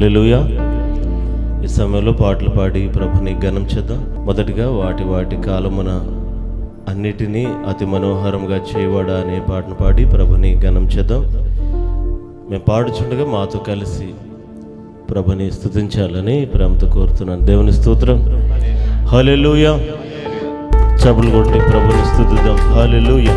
హల్లెలూయా. ఈ సమయంలో పాటలు పాడి ప్రభుని ఘనం చేద్దాం. మొదటిగా వాటి కాలమున అన్నిటినీ అతి మనోహరంగా చేయవాడా అనే పాటను పాడి ప్రభుని ఘనం చేద్దాం. మేము పాడుచుండగా మాతో కలిసి ప్రభుని స్తుతించాలని ప్రేమతో కోరుతున్నాను. దేవుని స్తోత్రం. హల్లెలూయా. చప్పులు కొట్టి ప్రభుని స్తుతిద్దాం. హల్లెలూయా.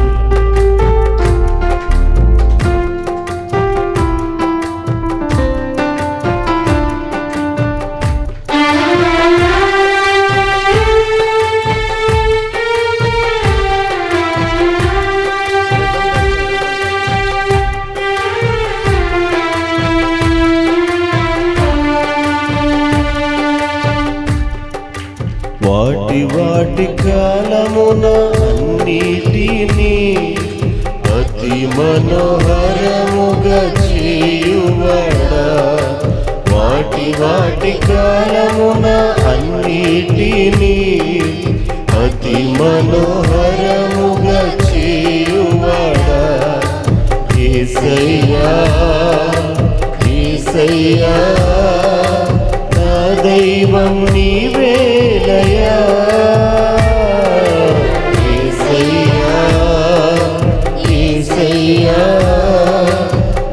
వాటి కాలమున అన్నిటినీ అతి మనోహరముగా చేయువాడా. వాటి కాలమున అన్నిటినీ అతి మనోహరముగా చేయువాడా. యేసయ్యా యేసయ్యా నా దైవం నీవేలయ్యా. యేసయ్యా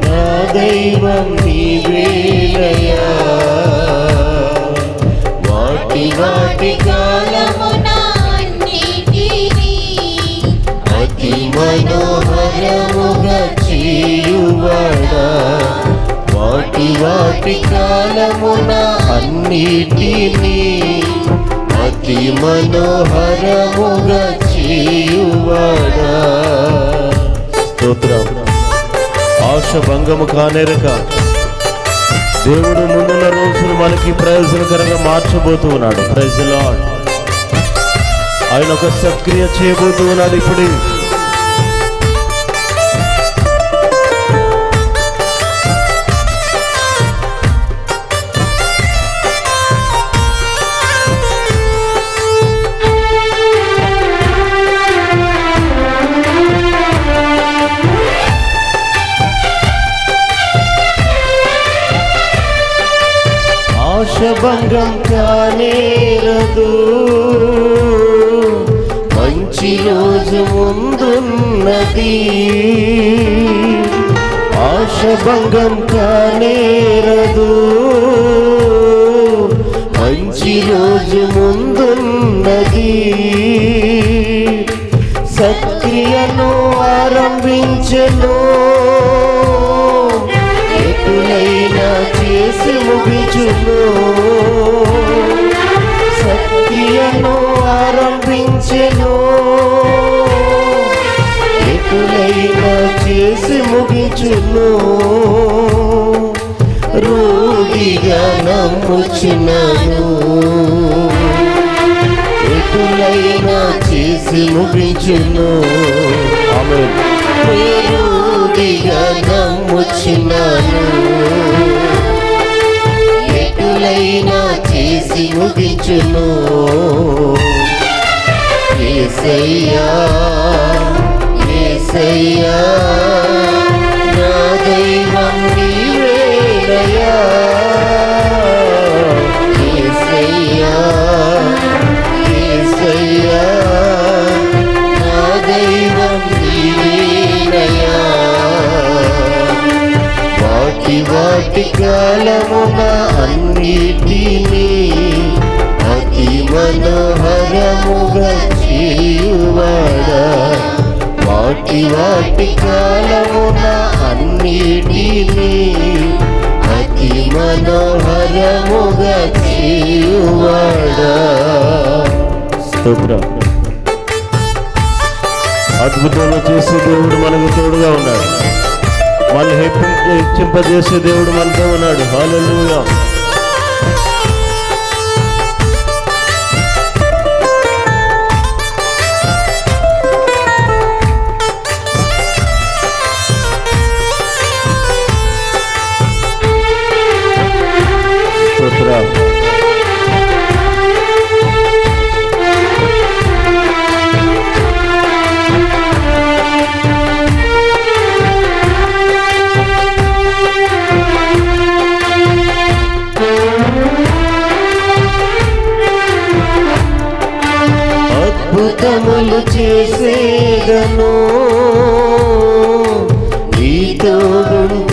నా దైవం నీవేలయ్యా. వాటి కాలమున అన్నిటినీ అతి మనోహరముగా చేయువాడా. వాటి కాలమున అన్నిటినీ అతి మనోహరముగా చేయువాడా. స్తోత్రం. ఆశ భంగము కానేరక దేవుడు ముందున్న రోజులు మనకి ప్రయోజనకరంగా మార్చబోతూ ఉన్నాడు. Praise the lord. ఆయన ఒక సక్రియ చేయబోతూ ఉన్నాడు. ఇప్పుడు ఆశభంగం కానేరదు, మంచి రోజు ముందున్నది. ఆశభంగం కానేరదు, మంచి రోజు ముందున్నది. సక్రియను ఆరంభించెను, ఎటులైనా చేసి ముగించును. సక్రియను ఆరంభించెను, ఎటులైనా చేసి ముగించును. రూఢిగా నమ్ముచున్నాను, ఎటులైనా చేసి ముగించును. ఆమేన్. రూఢిగా నమ్ముచున్నాను, ఎటులైనా చేసి ముగించును. యేసయ్యా యేసయ్యా నా దైవం నీవేలయ్యా. యేసయ్యా యేసయ్యా నా దైవం నీవేలయ్యా. వాటి కాలమున అన్నిటినీ అతి మనోహరముగా చేయువాడా. వాటి కాలమున అన్నిటినీ అతి మనోహరముగా చేయువాడా. స్తోత్రం. అద్భుతాలు చేసే దేవుడు మనకు తోడుగా ఉన్నాడు. మన హెచ్చింపజేసే దేవుడు మనతో ఉన్నాడు. హల్లెలూయా. స్తోత్రం. అద్భుతములు చేసేదను నీ తోడుంటానంటివి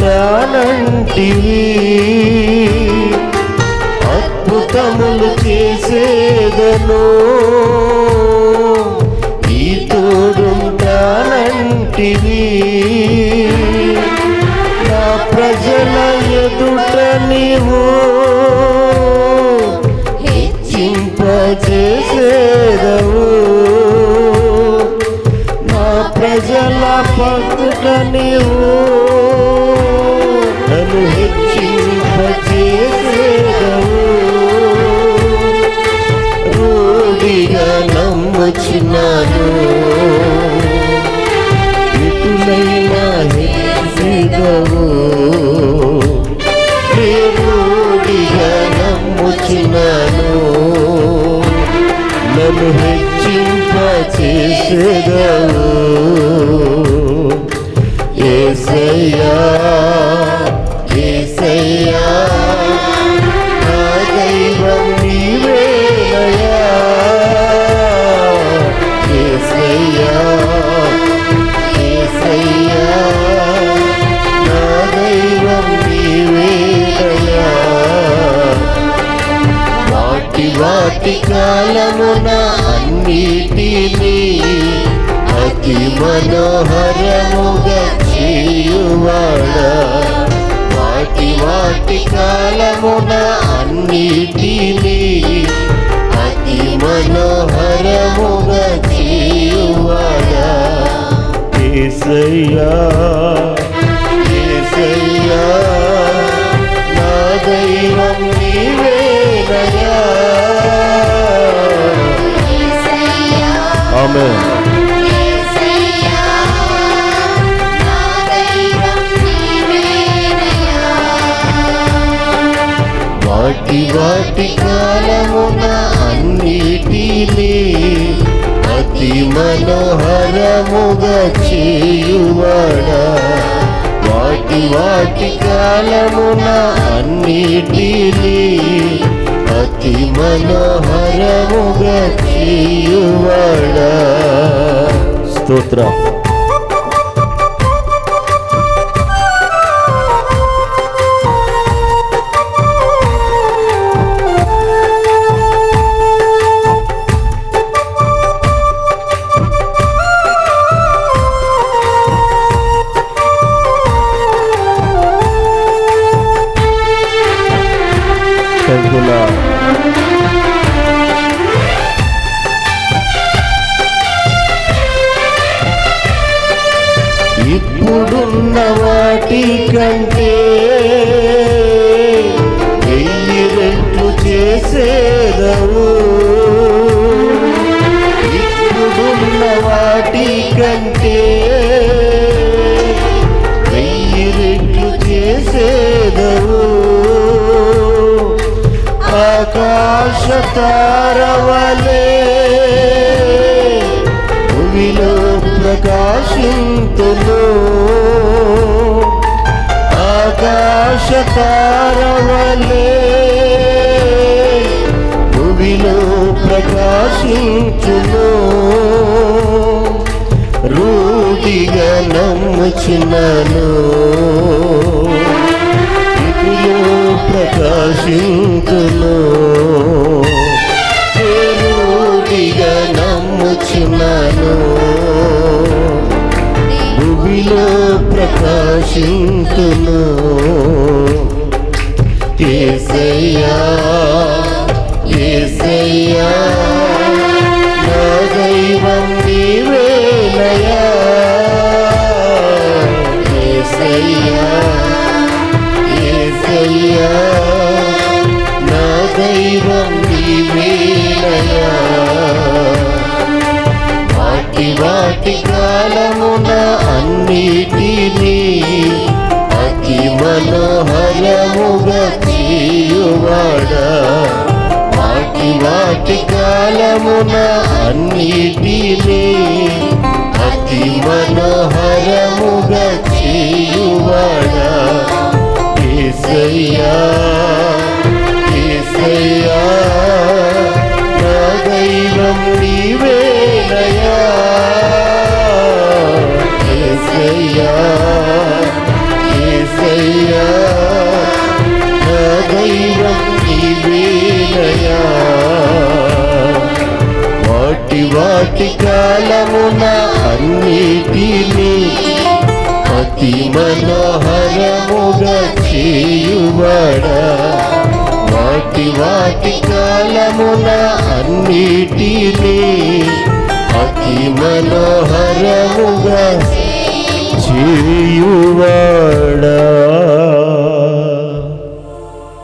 అద్భుతములు చేసేదను నీ తోడుంటానంటివి నా ప్రజల ఎదుట నీవు హెచ్చింపజేసేదవు నా ప్రజల పక్కన నీవు నన్ను హెచ్చింపజేసేదవు రూఢిగా నమ్ముచున్నాను ఇటులైనా హెచ్చేదవు రూఢిగా నమ్ముచున్నాను నన్ను హెచ్చింపచేసేదవు యేసయ్యా యేసయ్యా నా దైవం నీవేనయ్యా యేసయ్యా యేసయ్యా నా దైవం నీవేనయ్యా వాటి కాలమున అన్నిటినీ అతి మనోహరముగా చేయువాడా వాటి కాలమున అన్నిటినీ అతి మనోహరముగా చేయువాడా యేసయ్యా యేసయ్యా నా దైవం నీవేనయ్యా ఆమేన్ వాటి కాలమున అన్నిటినీ అతి మనోహరముగా చేయువాడా వాటి కాలమున అన్నిటినీ అతి మనోహరముగా చేయువాడా స్తోత్రం ఇప్పుడున్న వాటి కంటే 1000 రెట్లు చేసేదవు ఇప్పుడున్న వాటి కంటే 1000 రెట్లు చేసేదవు ఆకాశ తారవలే భూమిలో ప్రకాశింతును ఆకాశ తారవలే భూమిలో ప్రకాశించును రూఢిగా నమ్ముచున్నాను భూమిలో ప్రకాశించును రూఢిగా నమ్ముచున్నాను భూమిలో ప్రకాశించును యేసయ్యా యేసయ్యా నా దైవం నీవేనయ్యా యేసయ్యా యేసయ్యా నా దైవం నీవేనయ్యా వాటి కాలమున అన్నిటినీ అతి మనోహరముగా చేయువాడా వాటి కాలమున అన్నిటినీ అతి మనోహరముగా చేయువాడా యేసయ్యా యేసయ్యా నా దైవం నీవే వాటి కాలమున అన్నిటినీ అతి మనోహరముగా చేయువాడా. వాటి కాలమున అన్నిటినీ అతి మనోహరముగా చేయువాడా.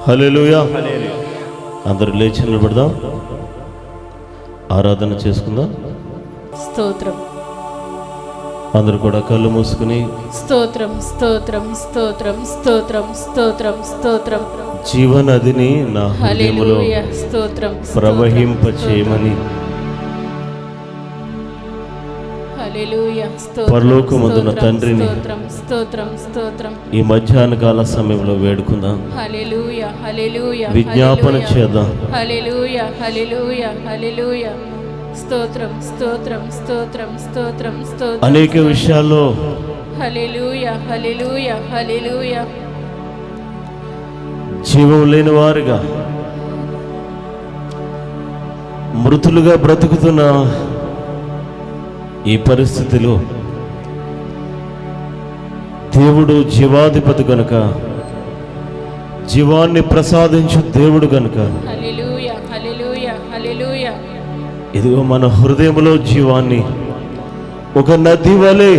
హల్లెలూయా. అందరూ లేచి నిలబడదాం, ఆరాధన చేసుకుందాం. స్తోత్రం. అందరూ కూడా కళ్ళు మూసుకుని స్తోత్రం స్తోత్రం స్తోత్రం స్తోత్రం స్తోత్రం స్తోత్రం. జీవనదిని నా హృదయములో హల్లెలూయా. స్తోత్రం ప్రవహింపచేయమని హల్లెలూయా. స్తోత్రం పరలోకమందున తండ్రిని స్తోత్రం స్తోత్రం స్తోత్రం. ఈ మధ్యాహ్న కాల సమయంలో వేడుకుందాం, హల్లెలూయా హల్లెలూయా విజ్ఞాపన చేద్దాం. హల్లెలూయా హల్లెలూయా హల్లెలూయా. స్తోత్రం స్తోత్రం స్తోత్రం స్తోత్రం స్తోత్రం. అనేక విషయాల్లో హల్లెలూయా హల్లెలూయా హల్లెలూయా. జీవం లేని వారుగా మృతులుగా బ్రతుకుతున్న ఈ పరిస్థితిలో దేవుడు జీవాధిపతి కనుక, జీవాన్ని ప్రసాదించు దేవుడు కనుక హల్లెలూయా హల్లెలూయా హల్లెలూయా. ఇదిగో మన హృదయంలో జీవాన్ని ఒక నది వలె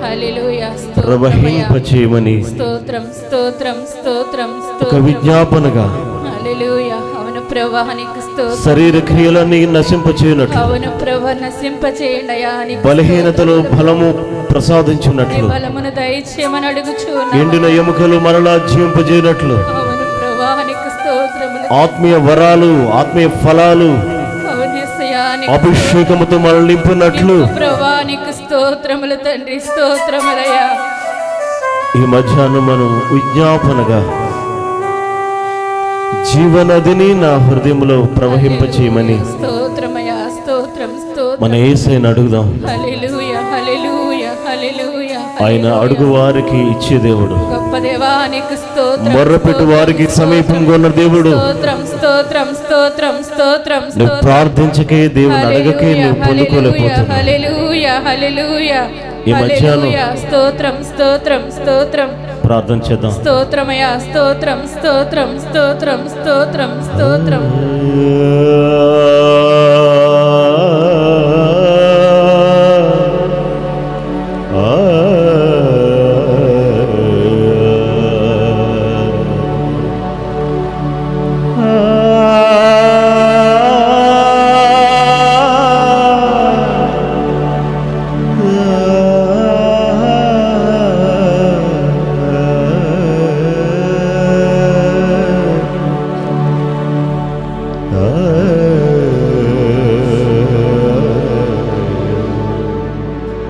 హల్లెలూయా. ప్రవహింపచేయమని స్తోత్రం స్తోత్రం స్తోత్రం ఒక స్తోత్రం. విజ్ఞాపనగా హల్లెలూయా. అవును ప్రభువా, నీకు స్తోత్రం. శరీర క్రియలన్నీ నశింపచేయనట్లు, అవును ప్రభువా, నశింపచేయండి అయ్యా. నీకు బలహీనతలో బలము ప్రసాదించున్నట్లు, బలమును దయచేయమని అడుగుచున్నాము. ఎండిన ఎముకలు మరలా జీవింపజేయనట్లు, అవును ప్రభువా, నీకు స్తోత్రములు. ఆత్మీయ వరాలు, ఆత్మీయ ఫలాలు అవును యేసయ్యా, నీకు అభిషేకముతో మనల్ని నింపినట్లు ప్రభువా, నీకు స్తోత్రములు తండ్రి, స్తోత్రములయ్యా. ఈ మధ్యాహ్నం మనం విజ్ఞాపనగా జీవనదిని నా హృదయంలో ప్రవహింపచేయమని స్తోత్రమయ్యా. స్తోత్రం స్తోత్రం. మన యేసయ్యను అడుగుదాం. హల్లెలూయా హల్లెలూయా హల్లెలూయా. ఆయన అడుగు వారికి ఇచ్చే దేవుడు, గొప్ప దేవా, నీకు స్తోత్రం. మొర్రపెట్టు వారికి సమీపంగా ఉన్న దేవుడు. స్తోత్రం స్తోత్రం స్తోత్రం స్తోత్రం నువ్వు స్తోత్రం. ప్రార్థించకే, దేవుని అడగకే నువ్వు పొందుకోలేకపోతున్నావు. హల్లెలూయా హల్లెలూయా ఈ మధ్యాహ్నం హల్లెలూయా. స్తోత్రం స్తోత్రం స్తోత్రం. ప్రార్థన చేద్దాం. స్తోత్రమయ్యా. స్తోత్రం స్తోత్రం స్తోత్రం స్తోత్రం స్తోత్రం.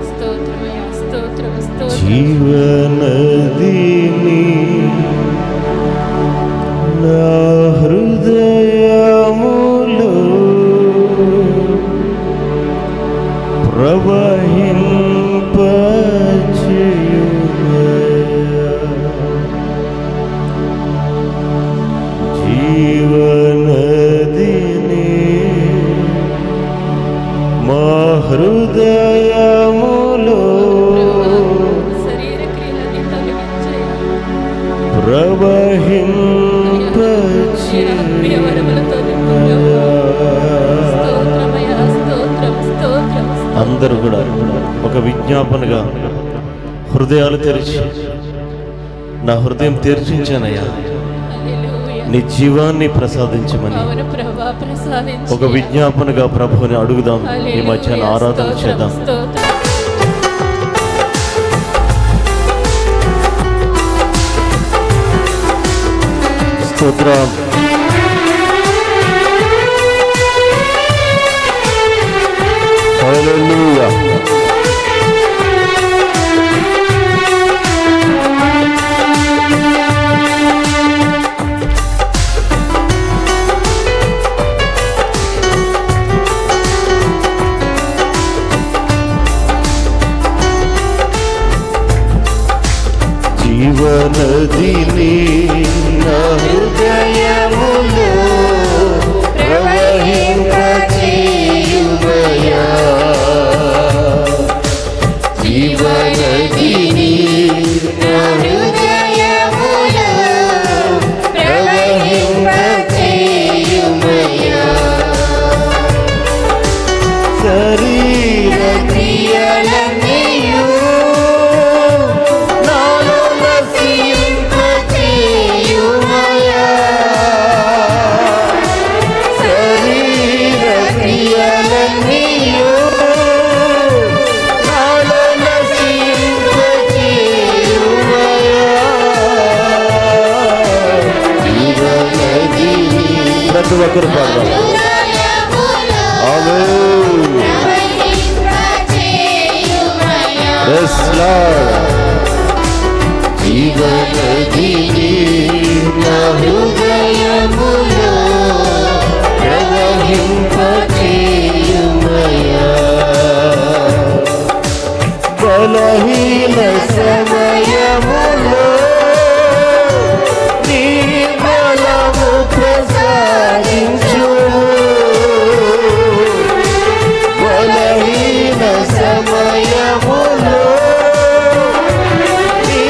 స్తోత్రమయ్యా. స్తోత్రం స్తోత్రం. జీవనదిని నా హృదయములో ప్రవహింపచేయుమయ్యా. జీవనదిని మా హృదయములో శరీర క్రియలని తొలగించయ్యా. ప్రవహింపచేయుమయ్యా. స్తోత్రమయ్యా. స్తోత్రం స్తోత్రం. అందరూ కూడా ఒక విజ్ఞాపనగా హృదయాలు తెరిచి, నా హృదయం తెరిచించానయ్యా, హల్లెలూయా. నీ జీవాన్ని ప్రసాదించమని అవును ప్రభువా, ప్రసాదించు. ఒక విజ్ఞాపనగా ప్రభువుని అడుగుదాం. ఈ మధ్యాహ్నం ఆరాధన చేద్దాం. స్తోత్రం. స్తోత్రం. హల్లెలూయా. జీవనదిని నా హృదయములో ప్రవహింపచేయుమయ్యా. శరీర క్రియలన్నీయు నాలో నశింపచేయుమయ్యా. శరీర క్రియలన్నీయు నాలో నశింపచేయుమయ్యా. ప్రతి ఒక్కరు పాడదాం. Yes, Lord. జీవనదిని నా హృదయములో ప్రవహింపచేయుమయ్యా. బలహీన సమయములో నీ బలము ప్రసాదించుము. బలహీన సమయములో నీ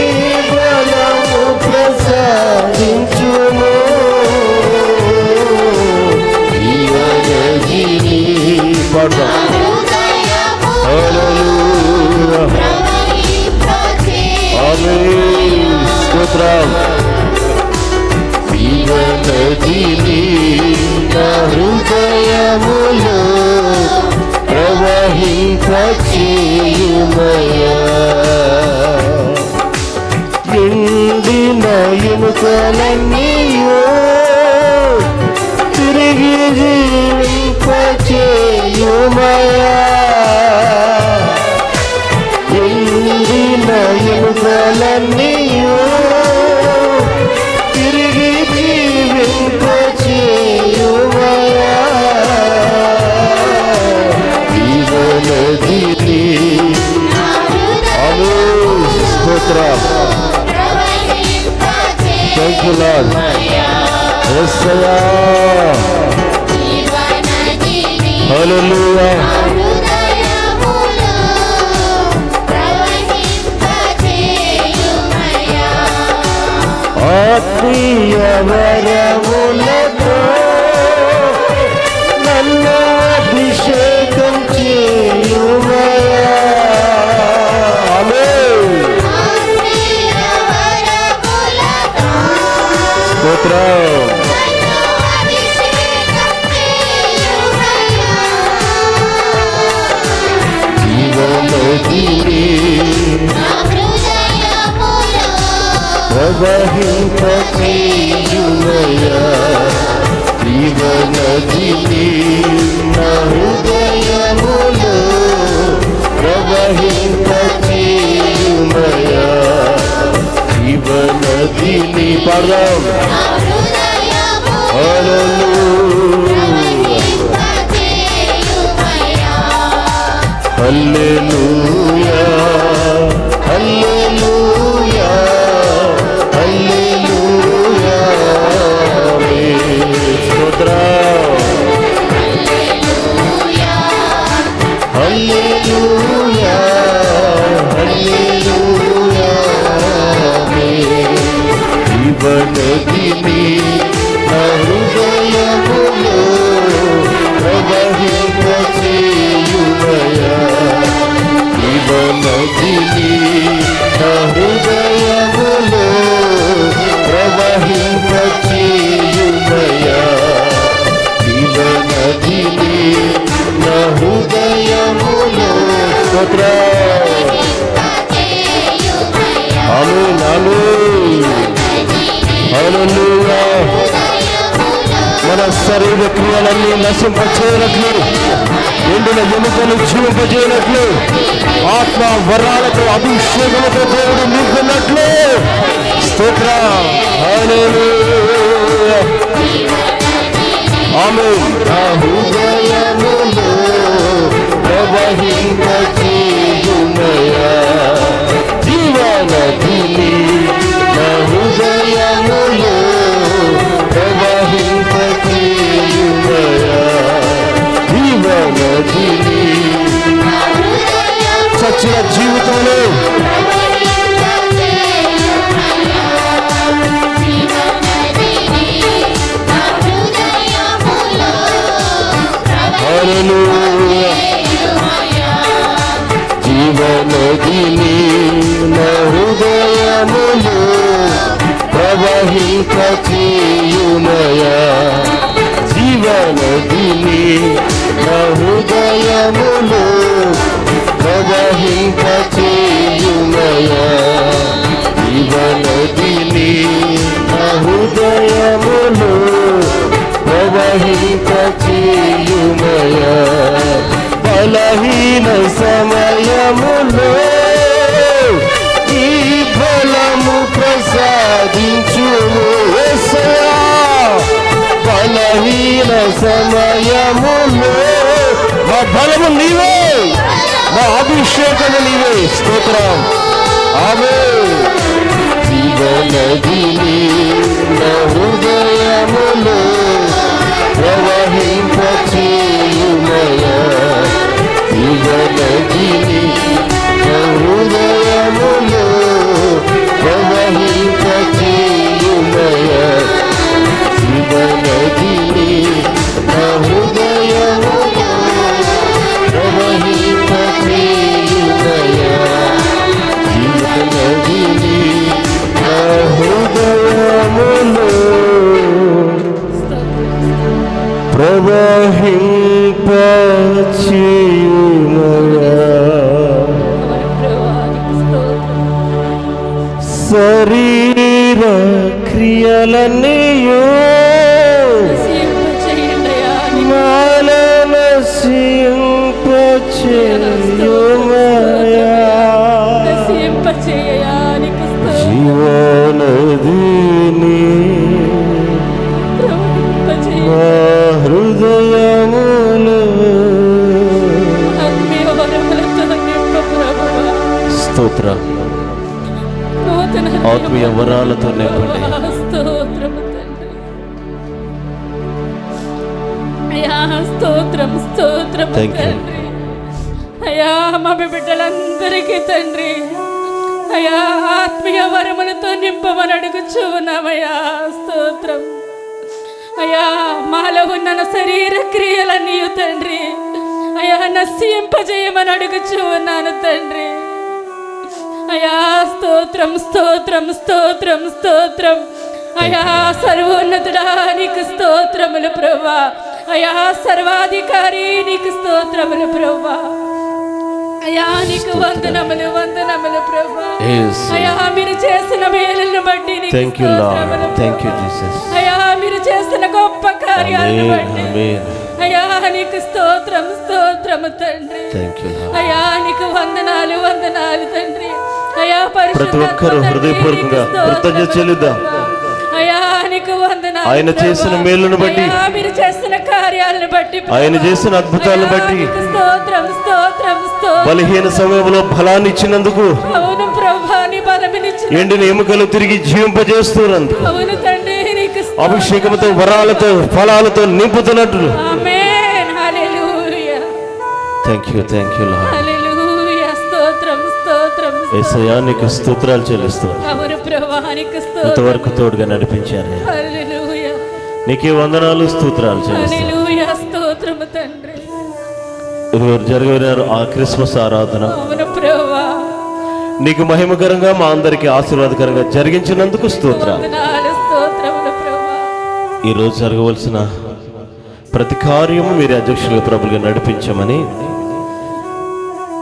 బలము ప్రసాదించుము. జీవనదిని పాడదాం. హల్లెలూయా. ఆమేన్. స్తోత్రం. జీవనదిని నా హృదయములో ప్రవహింపచేయుమయ్యా. నిండిన ఎముకలన్నీయు తిరిగి జీవింపచేయుమయ్యా. నిండిన ఎముకలన్నీయు తిరిగి జీవింపచేయుమయ్యా. జీవనదిని ఆమేన్. స్తోత్రం. Thank you lord. యేసయ్యా. హల్లెలూయా. ఆత్మీయ వరములతో నన్ను అభిషేకం చేయుమయ్యా. ఆమేన్. స్తోత్రం. జీవనదిని ప్రవహింపచేయుమయ్యా. జీవనదిని నా హృదయములో ప్రవహింపచేయుమయ్యా. జీవనదిని పాడదాం. హల్లెలూయా. హల్లెలూయా. హల్లెలూయా. హల్లెలూయా. ఆమేన్. స్తోత్రం. హల్లెలూయా. హల్లెలూయా. ఆమేన్. జీవనదిని నా హృదయములో ప్రవహింపచేయుమయ్యా. జీవనదిని నా హృదయములో ప్రవహింపచేయుమయ్యా. జీవనదిని నా హృదయములో. స్తోత్రం. ఆమేన్. ఆమేన్. హల్లెలూయా. మన శరీర క్రియలన్నీ నశింపచేయనట్లు, ఎండిన ఎముకలు జీవింపజేయనట్లు, ఆత్మ వరాలతో అభిషేకముతో దేవుడు నింపినట్లు. స్తోత్రం. హల్లెలూయా. ఆమేన్. నా హృదయములో ప్రవహింపచేయుమయ్యా. జీవనదిని నా హృదయములో ప్రవహింపచేయుమయ్యా. జీవనదిని చచ్చిన జీవితంలో హల్లెలూయా. జీవనదిని నా హృదయములో ప్రవహింప చేయుమయా జీవనదిని నా హృదయములో ప్రవహింప చేయుమయా జీవనదిని నా హృదయములో ప్రవహింప చేయుమయా బలహీన సమయములో ఈ బలము ప్రసాదించుము యేసయ్యా బలహీన సమయములో మా బలము నీవే మా అభిషేకము నీవే స్తోత్రం ఆమేన్ జీవనదిని నా హృదయములో ప్రవహింప చేయుమయా జీవనదిని నా హృదయములో ప్రవహింప చేయుమయా జీవనదిని నా హృదయములో ప్రవహింప చేయుమయా జీవనదిని నా హృదయములో ప్రవహింప చేయుమయా శరీర క్రియలన్నీయో మాలన సింప చేయుమయా జీవనదిని నా హృదయములో స్తోత్ర ఆత్మీయ వరాలతో నింపండి స్తోత్రం స్తోత్రం Thank you. తండ్రి అయ్యా మా బిడ్డలందరికీ తండ్రి అయ్యా ఆత్మీయ వరములతో నింపమని అడుగుచూ ఉన్నామయ్యా స్తోత్రం అయ్యా మాలో ఉన్న శరీర క్రియలన్నీ తండ్రి అయ్యా నశింపజేయమని అడుగుచూ ఉన్నాను తండ్రి అయ్యా స్తోత్రం స్తోత్రం స్తోత్రం స్తోత్రం అయ్యా సర్వోన్నతుడా నీకు స్తోత్రములు ప్రభువా అయ్యా సర్వాధికారి నీకు స్తోత్రములు ప్రభువా అయ్యా నీకు వందనములు వందనములు ప్రభువా అయ్యా మీరు చేసిన మేలులను బట్టి నీకు Thank you, Lord. స్తోత్రములు Thank you, ప్రభువా. Jesus. అయ్యా మీరు చేసిన గొప్ప కార్యాలను Amen, బట్టి amen. అయ్యా నీకు స్తోత్రం స్తోత్రము తండ్రి Thank you, Lord. అయ్యా నీకు వందనాలు వందనాలు తండ్రి అయ్యా ప్రతి ఒక్కరూ హృదయపూర్వకంగా కృతజ్ఞత చెల్లిద్దాం. అయ్యా నీకు వందనాలు ఆయన చేసిన ప్రభువా. మేలును బట్టి, అయ్యా, మీరు చేసిన కార్యాలను బట్టి ఆయన చేసిన అద్భుతాలను అయ్యా, బట్టి, నీకు స్తోత్రం స్తోత్రం స్తోత్రం బలహీన సమయంలో ఫలాన్ని ఇచ్చినందుకు, అవును ప్రభువా నీ బలమినిచ్చిన ఎండిన ఎముకలు తిరిగి జీవింపజేస్తున్నందుకు, అవును తండ్రి నీకు స్తోత్రం. అభిషేకంతో వరాలతో ఫలాలతో నింపుతున్నట్లు ఆమేన్ హల్లెలూయా థ్యాంక్ యూ లార్డ్. హల్లెలూయా స్తోత్రం స్తోత్రం యేసయ్యా నీకు స్తోత్రాలు చెల్లిస్తున్నాను. అవును ప్రభువా నీకు స్తోత్రం ఇంతవరకు తోడుగా నడిపించారు. హల్లెలూయా నీకే వందనాలు స్తోత్రాలు చెల్లిస్తున్నాను. హల్లెలూయా స్తోత్రము తండ్రి ఈరోజు జరిగిన ఆ క్రిస్మస్ ఆరాధన అవును ప్రభువా నీకు మహిమకరంగా మా అందరికీ ఆశీర్వాదకరంగా జరిగించినందుకు స్తోత్రాలు. వందనాలు స్తోత్రములు ప్రభువా ఈరోజు జరగవలసిన ప్రతి కార్యము మీరు అధ్యక్షులుగా ప్రభులుగా నడిపించమని,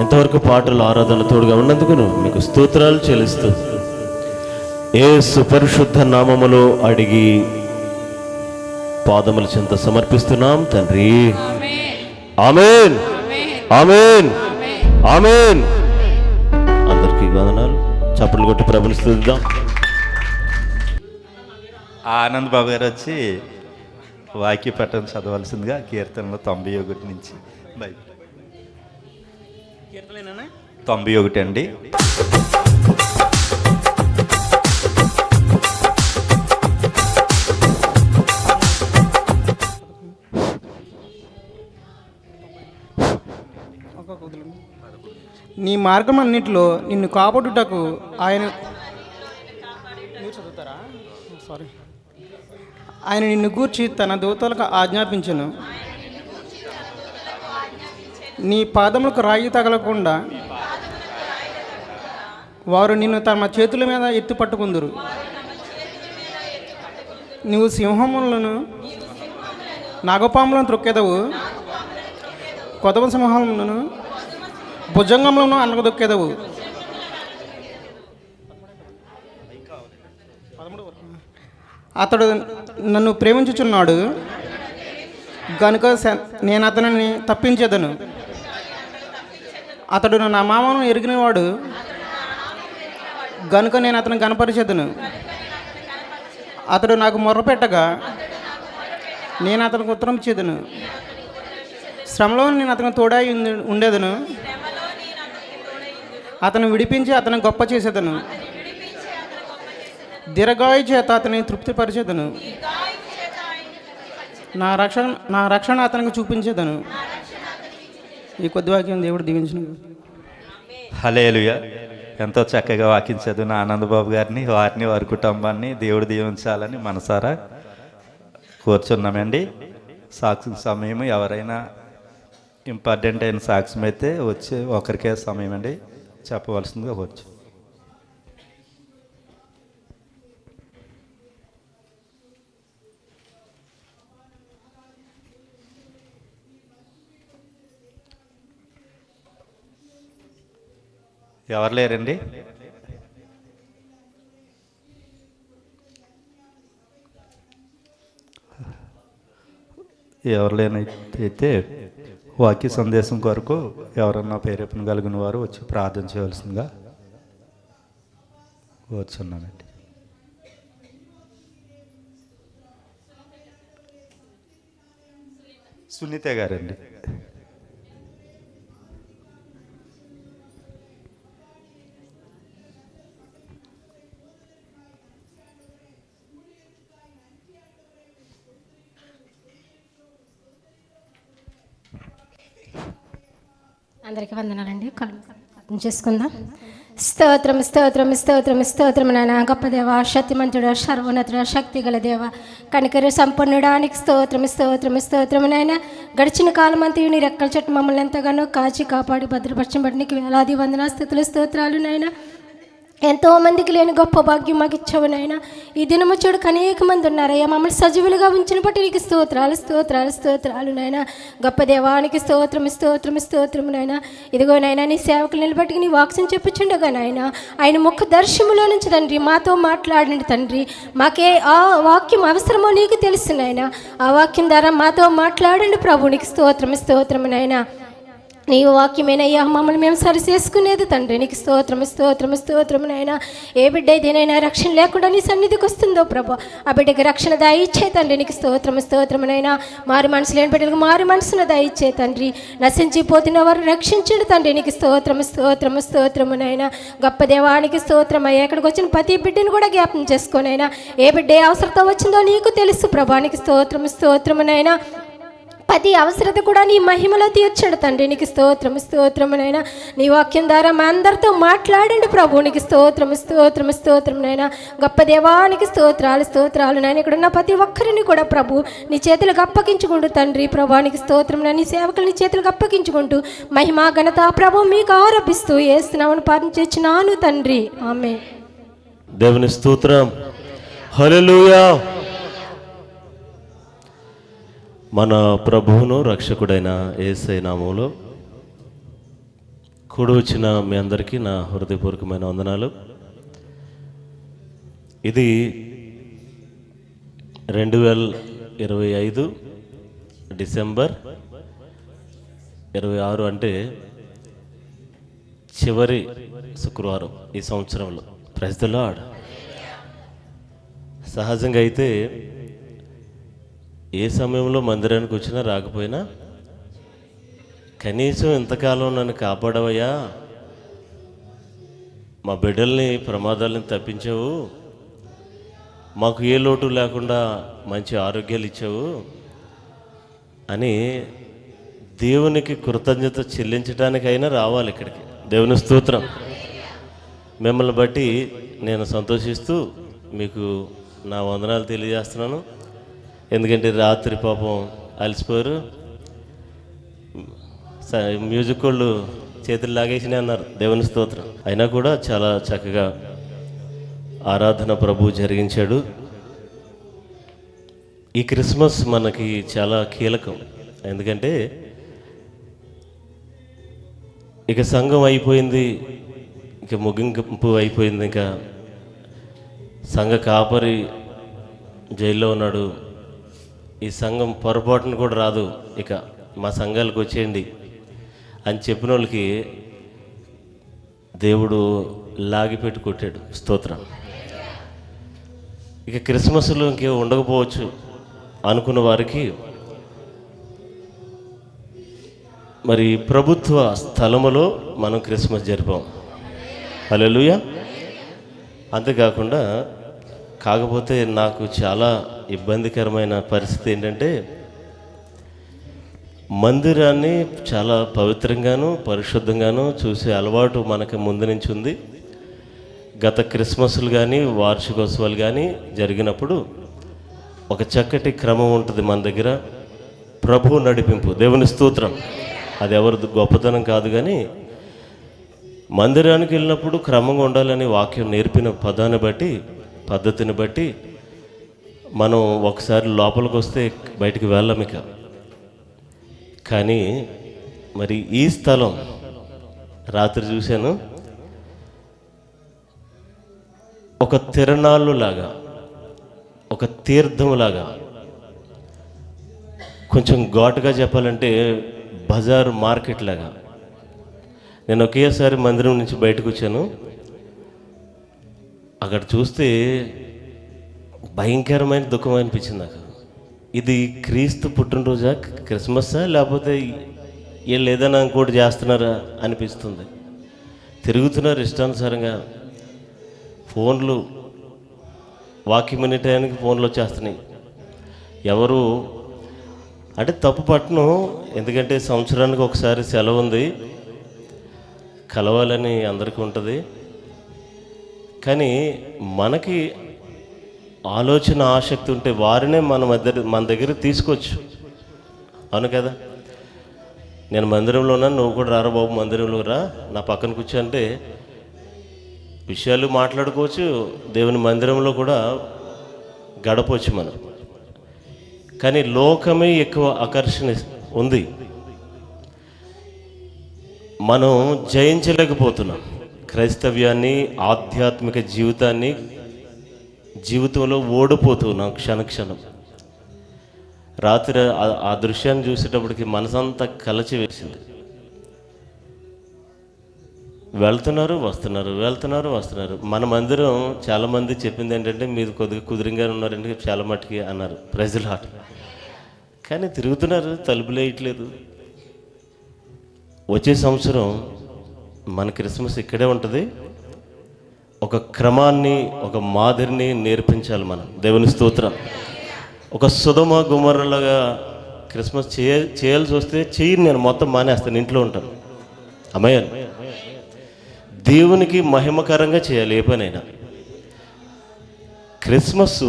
ఇంతవరకు పాటలు ఆరాధన తోడుగా ఉన్నందుకు మీకు స్తోత్రాలు చెల్లిస్తూ యేసు పరిశుద్ధ నామములో అడిగి పాదముల చెంత సమర్పిస్తున్నాం తండ్రి. ఆమేన్ ఆమేన్ ఆమేన్. అందరికీ వందనాలు. చప్పట్లు కొట్టి ప్రభుని స్తుతిద్దాం. ఆనంద్ బాబు గారు వచ్చి వాక్య పట్టణం చదవాల్సిందిగా కీర్తనలో 91 నుంచి బయట 91 అండి. నీ మార్గం అన్నిటిలో నిన్ను కాపాడుటకు ఆయన సారీ ఆయన నిన్ను గూర్చి తన దూతలకు ఆజ్ఞాపించెను. నీ పాదములకు రాయి తగలకుండా వారు నిన్ను తమ చేతుల మీద ఎత్తి పట్టుకుందురు. నువ్వు సింహములను నాగపాములను త్రొక్కెదవు, కొదవ సింహములను భుజంగములను అనగదొక్కెదవు. అతడు నన్ను ప్రేమించుచున్నాడు గనుక నేను అతనిని తప్పించేదను. అతడు నా మామను ఎరిగినవాడు గనుక నేను అతను కనపరిచేదను. అతడు నాకు మొర్రపెట్టగా నేను అతనికి ఉత్తరం ఇచ్చేదను. శ్రమలో నేను అతనికి తోడై ఉండేదను. అతను విడిపించి అతను గొప్ప చేసేదను. దీర్ఘాయు చేత అతని తృప్తిపరిచేదను. నా రక్షణ అతనికి చూపించేదను. ఈ కొద్ది వాక్యం దేవుడు దీవించిన. హల్లెలూయా. ఎంతో చక్కగా వాక్యం చదివిన ఆనందబాబు గారిని, వారిని, వారి కుటుంబాన్ని దేవుడు దీవించాలని మనసారా కోరుచున్నామండి. సాక్షి సమయం ఎవరైనా ఇంపార్టెంట్ అయిన సాక్ష్యం అయితే వచ్చి ఒకరికే సమయం అండి చెప్పవలసిందిగా వచ్చు. ఎవరు లేరండి? ఎవరు లేనైతే వాక్య సందేశం కొరకు ఎవరన్నా ప్రేరేపణ కలిగిన వారు వచ్చి ప్రార్థన చేయవలసిందిగా కోరుచున్నానండి. సునీత గారండి. అందరికీ వందనాలండి. కళ్ళు చేసుకుందాం. స్తోత్రం స్తోత్రం స్తోత్రం స్తోత్రం నాయన. గొప్ప దేవ, శక్తిమంతుడ, సర్వోన్నతుడ, శక్తి గల దేవ, కనికర సంపన్నుడానికి స్తోత్రం స్తోత్రం స్తోత్రం నాయన. గడిచిన కాలం అంతా నీ రెక్కల చెట్టు మమ్మల్ని ఎంతగానో కాచి కాపాడి భద్రపరచబడి నీకు వేలాది వందనా స్థుతులు స్తోత్రాలు నాయన. ఎంతో మందికి లేని గొప్ప భాగ్యం మాకు ఇచ్చావు నాయన. ఈ దినము చూడక అనేక మంది ఉన్నారయ్యా. మమ్మల్ని సజీవులుగా ఉంచిన బట్టి నీకు స్తోత్రాలు స్తోత్రాలు స్తోత్రాలు నాయన. గొప్ప దేవానికి స్తోత్రం స్తోత్రం స్తోత్రం నాయన. ఇదిగో నాయన, నీ సేవకులు నిలబెట్టుకు నీ వాక్యం చెప్పుచుండగా నాయన, ఆయన ముఖ దర్శములో నుంచి తండ్రి మాతో మాట్లాడండి తండ్రి. మాకే ఆ వాక్యం అవసరమో నీకు తెలుసు నాయన. ఆ వాక్యం ద్వారా మాతో మాట్లాడండి ప్రభు. నీకు స్తోత్రం స్తోత్రం నాయన. నీ వాక్యమేనయ్యా మమ్మల్ని మేము సరి చేసుకునేది తండ్రి. నీకు స్తోత్రం స్తోత్రం స్తోత్రం నాయన. ఏ బిడ్డ ఏదైనా రక్షణ లేకుండా నీ సన్నిధికి వస్తుందో ప్రభు, ఆ బిడ్డకి రక్షణ దయచే తండ్రి. నీకు స్తోత్రం స్తోత్రం నాయన. మారు మనసు లేని బిడ్డలకు మారు మనసును దయచే తండ్రి. నశించిపోతున్న వారు రక్షించండి తండ్రి. నీకు స్తోత్రం స్తోత్రం స్తోత్రము నాయన. గొప్ప దేవానికి స్తోత్రం అయ్యా. ఇక్కడికి వచ్చిన ప్రతి బిడ్డను కూడా జ్ఞాపకం చేసుకోనైనా. ఏ బిడ్డ ఏ అవసరత వచ్చిందో నీకు తెలుసు ప్రభానికి స్తోత్రం స్తోత్రము నాయన. ప్రతి అవసరత కూడా నీ మహిమలో తీర్చండి తండ్రి. నీకు స్తోత్రం స్తోత్రమునైనా. నీ వాక్యం ద్వారా మా అందరితో మాట్లాడండి ప్రభు. నీకు స్తోత్రం స్తోత్రం స్తోత్రమునైనా. గొప్ప దేవానికి స్తోత్రాలు స్తోత్రాలు నాయన. ఇక్కడ ఉన్న ప్రతి ఒక్కరిని కూడా ప్రభు నీ చేతులకు అప్పగించుకుంటూ తండ్రి ప్రభానికి స్తోత్రం. నీ సేవకులు నీ చేతులకు అప్పగించుకుంటూ మహిమా ఘనత ప్రభు మీకు ఆరోపిస్తూ ఏస్తున్నామని ప్రార్థించున్నాను తండ్రి. ఆమేన్. దేవుని స్తోత్రం. హల్లెలూయా. మన ప్రభువును రక్షకుడైన యేసయ్య నామములో కూడి వచ్చిన మీ అందరికీ నా హృదయపూర్వకమైన వందనాలు. ఇది 2025 డిసెంబర్ 26 అంటే చివరి శుక్రవారం ఈ సంవత్సరంలో. Praise the lord. సహజంగా అయితే ఏ సమయంలో మందిరానికి వచ్చినా రాకపోయినా కనీసం ఇంతకాలం నన్ను కాపాడవయ్యా, మా బిడ్డల్ని ప్రమాదాలను తప్పించావు, మాకు ఏ లోటు లేకుండా మంచి ఆరోగ్యాలు ఇచ్చావు అని దేవునికి కృతజ్ఞత చెల్లించడానికైనా రావాలి ఇక్కడికి. దేవుని స్తోత్రం. మిమ్మల్ని బట్టి నేను సంతోషిస్తూ మీకు నా వందనాలు తెలియజేస్తున్నాను. ఎందుకంటే రాత్రి పాపం అలసిపోయారు. మ్యూజిక్ వాళ్ళు చేతులు లాగేసినాయి అన్నారు. దేవుని స్తోత్రం. అయినా కూడా చాలా చక్కగా ఆరాధన ప్రభు జరిగించాడు. ఈ క్రిస్మస్ మనకి చాలా కీలకం. ఎందుకంటే ఇక సంఘం అయిపోయింది, ఇక ముగింపు అయిపోయింది. ఇంకా సంఘ కాపరి జైల్లో ఉన్నాడు. ఈ సంఘం పొరపాటును కూడా రాదు, ఇక మా సంఘాలకు వచ్చేయండి అని చెప్పిన వాళ్ళకి దేవుడు లాగిపెట్టి కొట్టాడు. స్తోత్రం. ఇక క్రిస్మస్లో ఇంకే ఉండకపోవచ్చు అనుకున్న వారికి మరి ప్రభుత్వ స్థలములో మనం క్రిస్మస్ జరిపాం. హల్లెలూయా. అంతేకాకుండా కాకపోతే నాకు చాలా ఇబ్బందికరమైన పరిస్థితి ఏంటంటే మందిరాన్ని చాలా పవిత్రంగాను పరిశుద్ధంగాను చూసే అలవాటు మనకు ముందు నుంచి ఉంది. గత క్రిస్మస్లు కానీ వార్షికోత్సవాలు కానీ జరిగినప్పుడు ఒక చక్కటి క్రమం ఉంటుంది మన దగ్గర. ప్రభు నడిపింపు, దేవుని స్తోత్రం. అది ఎవరి గొప్పతనం కాదు, కానీ మందిరానికి వెళ్ళినప్పుడు క్రమంగా ఉండాలని వాక్యం నేర్పిన పదాన్ని బట్టి పద్ధతిని బట్టి మనం ఒకసారి లోపలికి వస్తే బయటికి వెళ్ళాం ఇక. కానీ మరి ఈ స్థలం రాత్రి చూశాను, ఒక తిరణాలు లాగా, ఒక తీర్థంలాగా, కొంచెం ఘాటుగా చెప్పాలంటే బజార్ మార్కెట్ లాగా. నేను ఒకేసారి మందిరం నుంచి బయటకు వచ్చాను. అక్కడ చూస్తే భయంకరమైన దుఃఖం అనిపించింది నాకు. ఇది క్రీస్తు పుట్టినరోజా, క్రిస్మస్సా, లేకపోతే వీళ్ళు ఏదైనా ఇంకోటి చేస్తున్నారా అనిపిస్తుంది. తిరుగుతున్నారు ఇష్టానుసారంగా. ఫోన్లు వాక్యం వినే టయానికి ఫోన్లు వచ్చేస్తున్నాయి. ఎవరు అంటే తప్పు పట్టను, ఎందుకంటే సంవత్సరానికి ఒకసారి సెలవు ఉంది, కలవాలని అందరికీ ఉంటుంది. కానీ మనకి ఆలోచన ఆసక్తి ఉంటే వారినే మన దగ్గర తీసుకోవచ్చు. అవును కదా. నేను మందిరంలో ఉన్నాను, నువ్వు కూడా రారా బాబు మందిరంలో రా, నా పక్కన కూర్చో అంటే విషయాలు మాట్లాడుకోవచ్చు. దేవుని మందిరంలో కూడా గడపవచ్చు మనం. కానీ లోకమే ఎక్కువ ఆకర్షణ ఉంది, మనం జయించలేకపోతున్నాం. క్రైస్తవ్యాన్ని, ఆధ్యాత్మిక జీవితంలో ఓడిపోతున్నాం క్షణక్షణం. రాత్రి ఆ దృశ్యాన్ని చూసేటప్పటికి మనసంతా కలచి వేసింది. వెళ్తున్నారు వస్తున్నారు. మన మందిరం చాలామంది చెప్పింది ఏంటంటే మీరు కొద్దిగా కుదిరింగా ఉన్నారంటే చాలా మట్టుకి అన్నారు, ప్రైజ్ లార్డ్. కానీ తిరుగుతున్నారు, తలుపులు వేయట్లేదు. వచ్చే సంవత్సరం మన క్రిస్మస్ ఇక్కడే ఉంటుంది. ఒక క్రమాన్ని, ఒక మాదిరిని నేర్పించాలి మనం. దేవుని స్తోత్రం. ఒక సుధమ గుమర్రలాగా క్రిస్మస్ చేయాల్సి వస్తే చెయ్యి, నేను మొత్తం మానేస్తాను, ఇంట్లో ఉంటాను. అమ్మయ్య, దేవునికి మహిమకరంగా చేయాలి ఏ పనైనా. క్రిస్మస్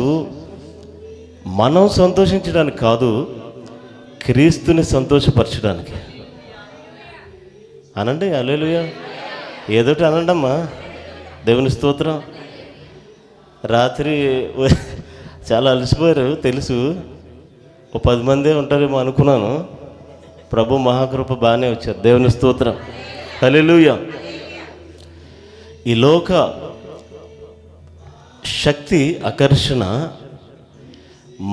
మనం సంతోషించడానికి కాదు, క్రీస్తుని సంతోషపరచడానికి. అనండి హల్లెలూయా, ఏదోటి అనండమ్మా. దేవుని స్తోత్రం. రాత్రి చాలా అలసిపోయారు తెలుసు, ఓ 10 మందే ఉంటారేమో అనుకున్నాను. ప్రభు మహాకృప బాగానే వచ్చారు. దేవుని స్తోత్రం. హల్లెలూయా. ఈ లోక శక్తి ఆకర్షణ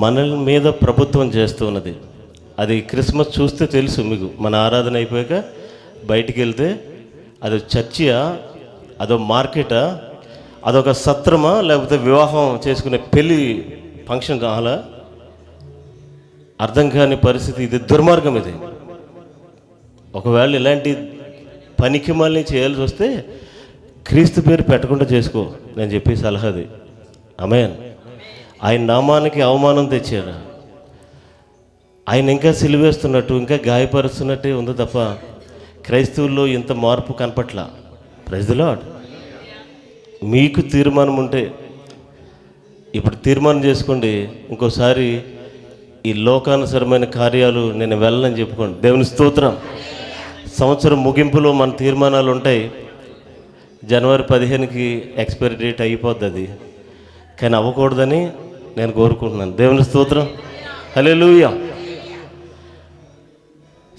మన మీద ప్రభుత్వం చేస్తూ ఉన్నది. అది క్రిస్మస్ చూస్తే తెలుసు మీకు. మన ఆరాధన అయిపోయాక బయటికి వెళ్తే అది చర్చియా, అదో మార్కెటా, అదొక సత్రమా, లేకపోతే వివాహం చేసుకునే పెళ్ళి ఫంక్షన్ కావాలా, అర్థం కాని పరిస్థితి. ఇది దుర్మార్గం. ఇది ఒకవేళ ఇలాంటి పనికి మళ్ళీ చేయాల్సి వస్తే క్రీస్తు పేరు పెట్టకుండా చేసుకో, నేను చెప్పే సలహా అది. ఆమేన్. ఆయన నామానికి అవమానం తెచ్చారు. ఆయన ఇంకా సిలువేస్తున్నట్టు, ఇంకా గాయపరుస్తున్నట్టే ఉంది తప్ప క్రైస్తవుల్లో ఇంత మార్పు కనపట్ల. Praise the lord. మీకు తీర్మానం ఉంటే ఇప్పుడు తీర్మానం చేసుకోండి, ఇంకోసారి ఈ లోకానుసరమైన కార్యాలు నేను వెళ్ళనని చెప్పుకోండి. దేవుని స్తోత్రం. సంవత్సరం ముగింపులో మన తీర్మానాలు ఉంటాయి. జనవరి 15కి ఎక్స్పైరీ డేట్ అయిపోద్ది అది, కానీ అవ్వకూడదని నేను కోరుకుంటున్నాను. దేవుని స్తోత్రం, హల్లెలూయా.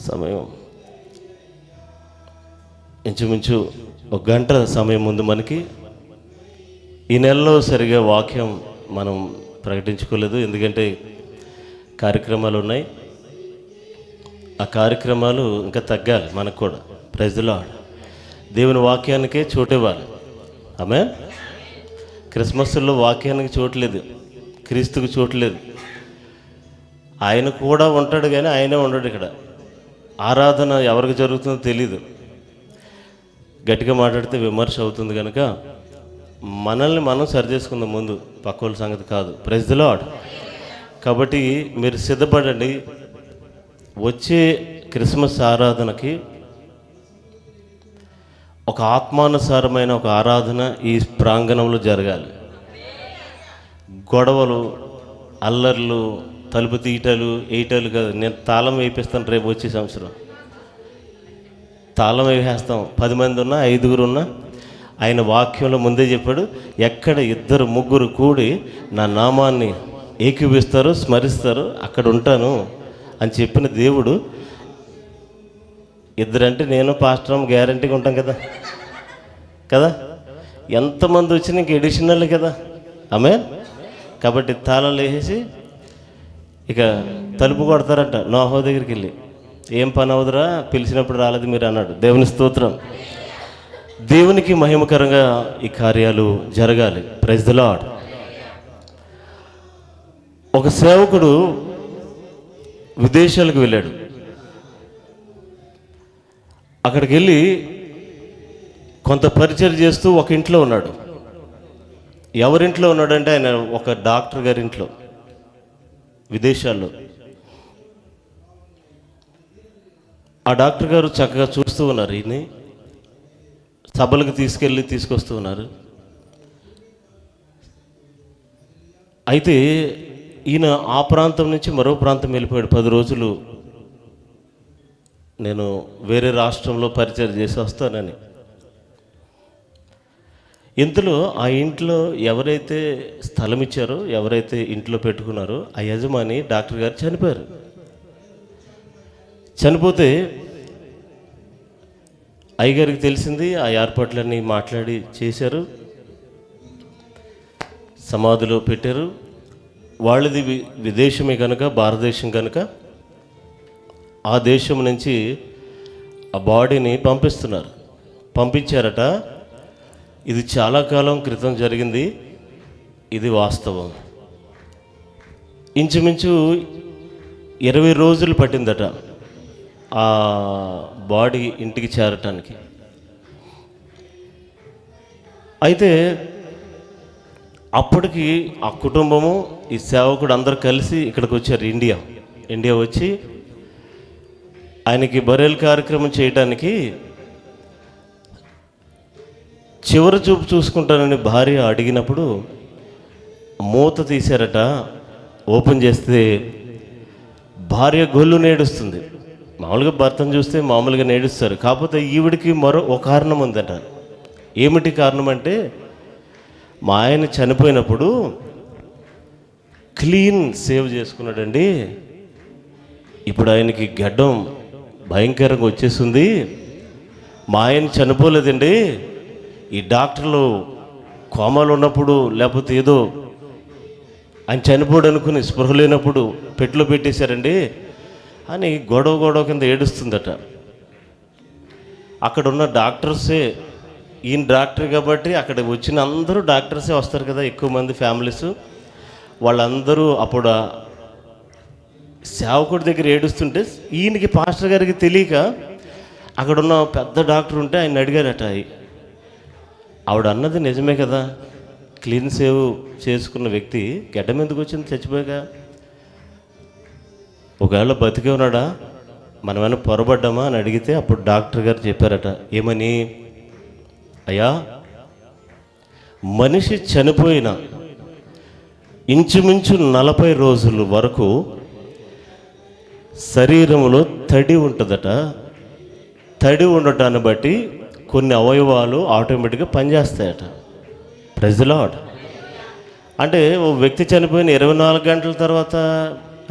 సమయం ఇంచుమించు 1 గంట సమయం ముందు మనకి ఈ నెలలో సరిగా వాక్యం మనం ప్రకటించుకోలేదు, ఎందుకంటే కార్యక్రమాలు ఉన్నాయి. ఆ కార్యక్రమాలు ఇంకా తగ్గాలి మనకు కూడా. Praise the lord. దేవుని వాక్యానికే చోటివ్వాలి. ఆమేన్. క్రిస్మస్లో వాక్యానికి చోట్లేదు, క్రీస్తుకు చోట్లేదు. ఆయన కూడా ఉంటాడు కానీ ఆయనే ఉండడు. ఇక్కడ ఆరాధన ఎవరికి జరుగుతుందో తెలీదు. గట్టిగా మాట్లాడితే విమర్శ అవుతుంది కనుక మనల్ని మనం సరి చేసుకుందాం ముందు, పక్క వాళ్ళ సంగతి కాదు. Praise the lord. కాబట్టి మీరు సిద్ధపడండి. వచ్చే క్రిస్మస్ ఆరాధనకి ఒక ఆత్మానుసారమైన ఒక ఆరాధన ఈ ప్రాంగణంలో జరగాలి. గొడవలు, అల్లర్లు, తలుపు తీయటాలు వేయటాలు కాదు. నేను తాళం వేయిస్తాను రేపు వచ్చే సంవత్సరం. తాళం వేసేస్తాం. 10 మంది ఉన్నా 5గురు ఉన్నా ఆయన వాక్యంలో ముందే చెప్పాడు, ఎక్కడ 2 3 కూడి నా నామాన్ని ఏకీవిస్తారు, స్మరిస్తారు, అక్కడ ఉంటాను అని చెప్పిన దేవుడు. 2 అంటే నేను పాస్టర్ గ్యారంటీగా ఉంటాం కదా కదా. ఎంతమంది వచ్చినా ఇంక ఎడిషనల్ కదా. ఆమేన్. కాబట్టి తాళాలు వేసేసి ఇక తలుపు కొడతారంట. నోహో దగ్గరికి వెళ్ళి, ఏం పని అవుదురా, పిలిచినప్పుడు రాలేదు మీరు అన్నాడు. దేవుని స్తోత్రం. దేవునికి మహిమకరంగా ఈ కార్యాలు జరగాలి. Praise the lord. ఒక సేవకుడు విదేశాలకు వెళ్ళాడు. అక్కడికి వెళ్ళి కొంత పరిచయం చేస్తూ ఒక ఇంట్లో ఉన్నాడు. ఎవరింట్లో ఉన్నాడంటే ఆయన ఒక డాక్టర్ గారి ఇంట్లో, విదేశాల్లో. ఆ డాక్టర్ గారు చక్కగా చూస్తూ ఉన్నారు. ఈయన్ని సభలకు తీసుకొస్తూ ఉన్నారు. అయితే ఈయన ఆ ప్రాంతం నుంచి మరో ప్రాంతం వెళ్ళిపోయాడు. 10 రోజులు నేను వేరే రాష్ట్రంలో పరిచయం చేసి వస్తానని. ఇంతలో ఆ ఇంట్లో ఎవరైతే స్థలం ఇచ్చారో, ఎవరైతే ఇంట్లో పెట్టుకున్నారో ఆ యజమాని డాక్టర్ గారు చనిపోయారు. చనిపోతే అయ్యగారికి తెలిసింది. ఆ ఏర్పాట్లన్నీ మాట్లాడి చేశారు, సమాధిలో పెట్టారు. వాళ్ళది విదేశమే కనుక, భారతదేశం కనుక ఆ దేశం నుంచి ఆ బాడీని పంపించారట. ఇది చాలా కాలం క్రితం జరిగింది, ఇది వాస్తవం. ఇంచుమించు 20 రోజులు పట్టిందట ఆ బాడీ ఇంటికి చేరటానికి. అయితే అప్పటికి ఆ కుటుంబము, ఈ సేవకుడు అందరు కలిసి ఇక్కడికి వచ్చారు. ఇండియా వచ్చి ఆయనకి బరియల్ కార్యక్రమం చేయడానికి చివరి చూపు చూసుకుంటానని భార్య అడిగినప్పుడు మూత తీశారట. ఓపెన్ చేస్తే భార్య గొల్లు నేడుస్తుంది. మామూలుగా భర్తను చూస్తే మామూలుగా నేడుస్తారు. కాకపోతే ఈవిడికి మరో ఒక కారణం ఉందట. ఏమిటి కారణం అంటే, మా ఆయన చనిపోయినప్పుడు క్లీన్ సేవ్ చేసుకున్నాడండి. ఇప్పుడు ఆయనకి గడ్డం భయంకరంగా వచ్చేస్తుంది. మా ఆయన చనిపోలేదండి, ఈ డాక్టర్లు కోమాలు ఉన్నప్పుడు లేకపోతే ఏదో ఆయన చనిపోడు అనుకుని స్పృహ లేనప్పుడు పెట్టులో పెట్టేశారండి అని గొడవ కింద ఏడుస్తుందట. అక్కడ ఉన్న డాక్టర్సే, ఈయన డాక్టర్ కాబట్టి అక్కడ వచ్చిన అందరూ డాక్టర్సే వస్తారు కదా, ఎక్కువ మంది ఫ్యామిలీస్. వాళ్ళందరూ అప్పుడు సేవకుడి దగ్గర ఏడుస్తుంటే ఈయనకి పాస్టర్ గారికి తెలియక అక్కడున్న పెద్ద డాక్టర్ ఉంటే ఆయన అడిగారట. ఆవిడ అన్నది నిజమే కదా, క్లీన్ సేవ్ చేసుకున్న వ్యక్తి గడ్డం ఎందుకు వచ్చింది చచ్చిపోయాక? ఒకవేళ బతికే ఉన్నాడా, మనమైనా పొరబడ్డామా అని అడిగితే అప్పుడు డాక్టర్ గారు చెప్పారట. ఏమని? అయ్యా, మనిషి చనిపోయిన ఇంచుమించు 40 రోజుల వరకు శరీరంలో తడి ఉంటుందట. తడి ఉండటాన్ని బట్టి కొన్ని అవయవాలు ఆటోమేటిక్గా పనిచేస్తాయట. Praise the lord. అంటే ఓ వ్యక్తి చనిపోయిన 24 గంటల తర్వాత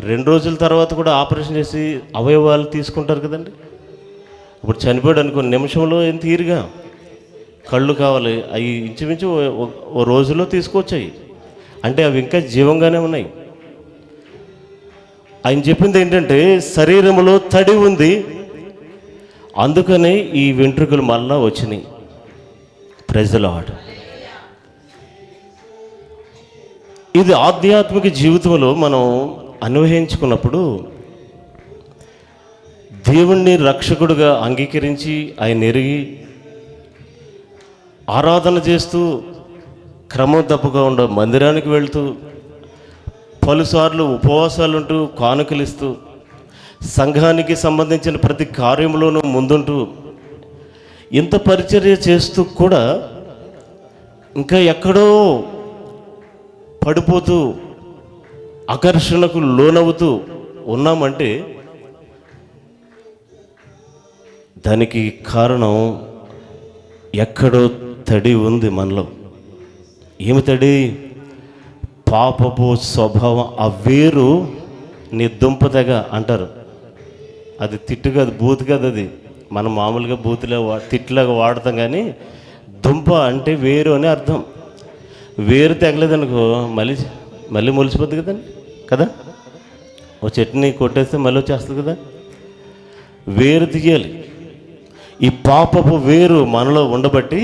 2 రోజుల తర్వాత కూడా ఆపరేషన్ చేసి అవయవాలు తీసుకుంటారు కదండి. ఇప్పుడు చనిపోయాడు అనుకో, నిమిషంలో ఏం తీరుగా కళ్ళు కావాలి, అవి ఇంచుమించు ఓ రోజులో తీసుకొచ్చాయి. అంటే అవి ఇంకా జీవంగానే ఉన్నాయి. ఆయన చెప్పింది ఏంటంటే శరీరంలో తడి ఉంది, అందుకనే ఈ వెంట్రుకలు మళ్ళా వచ్చినాయి. Praise the lord. ఇది ఆధ్యాత్మిక జీవితంలో మనం అన్వయించుకున్నప్పుడు దేవుణ్ణి రక్షకుడుగా అంగీకరించి ఆయన ఎరిగి ఆరాధన చేస్తూ క్రమం తప్పగా ఉండ మందిరానికి వెళ్తూ పలుసార్లు ఉపవాసాలు ఉంటూ కానుకలిస్తూ సంఘానికి సంబంధించిన ప్రతి కార్యంలోనూ ముందుంటూ ఇంత పరిచర్య చేస్తూ కూడా ఇంకా ఎక్కడో పడిపోతూ ఆకర్షణకు లోనవుతూ ఉన్నామంటే దానికి కారణం ఎక్కడో తడి ఉంది మనలో. ఏమి తడి? పాపపు స్వభావం. ఆ వేరు నీ దుంపదగ అంటారు. అది తిట్టు కాదు, బూతు కాదు. అది మనం మామూలుగా బూతులా తిట్టులాగా వాడతాం, కానీ దుంప అంటే వేరు అని అర్థం. వేరు తెగలేదనుకో మళ్ళీ మొలిసిపోద్ది కదండి కదా. ఓ చెట్టుని కొట్టేస్తే మళ్ళీ వచ్చేస్తుంది కదా. వేరు తీయాలి. ఈ పాపపు వేరు మనలో ఉండబట్టి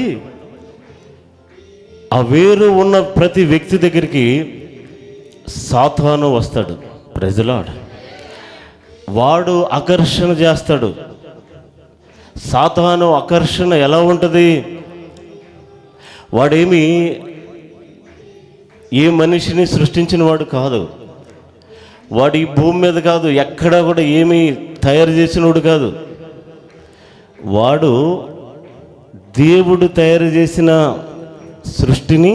ఆ వేరు ఉన్న ప్రతి వ్యక్తి దగ్గరికి సాతాను వస్తాడు. Praise the lord. వాడు ఆకర్షణ చేస్తాడు. సాతాను ఆకర్షణ ఎలా ఉంటుంది? వాడేమి ఏ మనిషిని సృష్టించిన వాడు కాదు. వాడు ఈ భూమి మీద కాదు, ఎక్కడా కూడా ఏమీ తయారు చేసినవాడు కాదు. వాడు దేవుడు తయారు చేసిన సృష్టిని,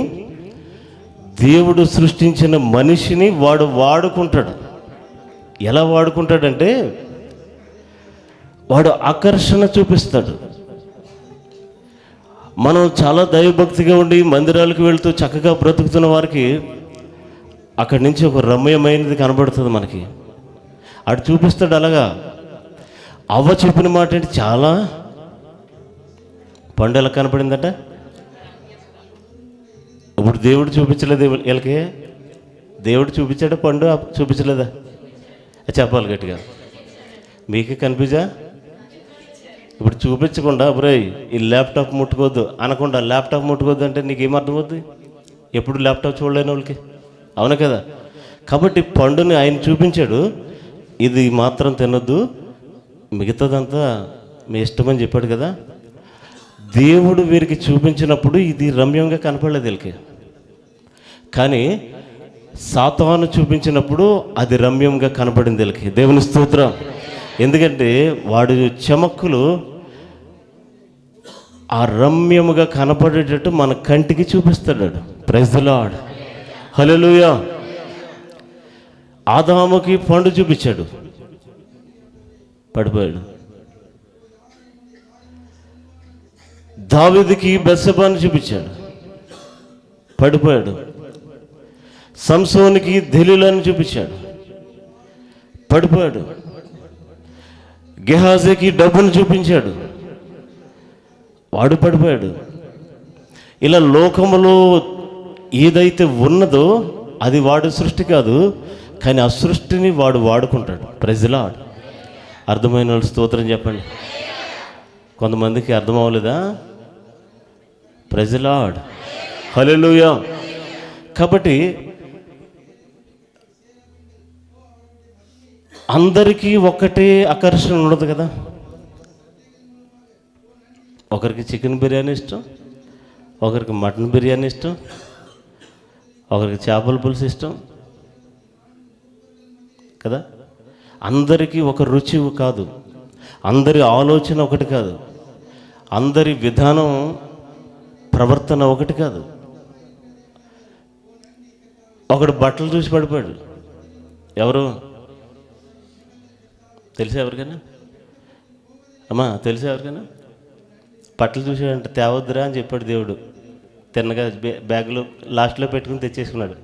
దేవుడు సృష్టించిన మనిషిని వాడు వాడుకుంటాడు. ఎలా వాడుకుంటాడంటే వాడు ఆకర్షణ చూపిస్తాడు. మనం చాలా దైవభక్తిగా ఉండి మందిరాలకు వెళ్తూ చక్కగా బ్రతుకుతున్న వారికి అక్కడి నుంచి ఒక రమ్యమైనది కనబడుతుంది మనకి. అటు చూపిస్తాడు. అలాగా అవ్వ చెప్పిన మాట ఏంటి? చాలా పండు ఎలా కనపడిందట. ఇప్పుడు దేవుడు చూపించలేదు వీళ్ళకి. దేవుడు చూపించాడా పండు? చూపించలేదా? చెప్పాలి గట్టిగా. మీకే కనిపించా? ఇప్పుడు చూపించకుండా బ్రై ఈ ల్యాప్టాప్ ముట్టుకోవద్దు అనకుండా ల్యాప్టాప్ ముట్టుకోవద్దు అంటే నీకేమర్థమవుద్ది? ఎప్పుడు ల్యాప్టాప్ చూడలేని వాళ్ళకి, అవును కదా. కాబట్టి పండుని ఆయన చూపించాడు. ఇది మాత్రం తినొద్దు, మిగతాదంతా మీ ఇష్టమని చెప్పాడు కదా. దేవుడు వీరికి చూపించినప్పుడు ఇది రమ్యంగా కనపడలేదు వీళ్ళకి. కానీ సాతాను చూపించినప్పుడు అది రమ్యంగా కనపడింది వీళ్ళకి. దేవుని స్తోత్రం. ఎందుకంటే వాడు చమక్కులు ఆ రమ్యముగా కనపడేటట్టు మన కంటికి చూపిస్తాడు. Praise the lord. హల్లెలూయా. ఆదాముకి పండు చూపించాడు, పడిపోయాడు. దావీదుకి బెత్షెబాను చూపించాడు, పడిపోయాడు. సంసోనికి దెలీలాను చూపించాడు, పడిపోయాడు. గెహాజీకి డబ్బును చూపించాడు, వాడు పడిపోయాడు. ఇలా లోకములో ఏదైతే ఉన్నదో అది వాడు సృష్టి కాదు, కానీ ఆ సృష్టిని వాడు వాడుకుంటాడు. Praise the lord. అర్థమైన వాళ్ళు స్తోత్రం చెప్పండి. కొంతమందికి అర్థం అవ్వలేదా? Praise the lord. హల్లెలూయా. కాబట్టి అందరికీ ఒకటే ఆకర్షణ ఉండదు కదా. ఒకరికి చికెన్ బిర్యానీ ఇష్టం, ఒకరికి మటన్ బిర్యానీ ఇష్టం, ఒకరికి చేపల పులుసు ఇష్టం కదా. అందరికీ ఒక రుచి కాదు, అందరి ఆలోచన ఒకటి కాదు, అందరి విధానం ప్రవర్తన ఒకటి కాదు. ఒకడు బట్టలు చూసి పడిపోయాడు. ఎవరు తెలుసా? ఎవరికైనా? అమ్మా తెలుసా ఎవరికైనా? బట్టలు చూసాడంటే తేవద్దురా అని చెప్పాడు దేవుడు. తిన్నగా బ్యాగ్లో లాస్ట్లో పెట్టుకుని తెచ్చేసుకున్నాడు.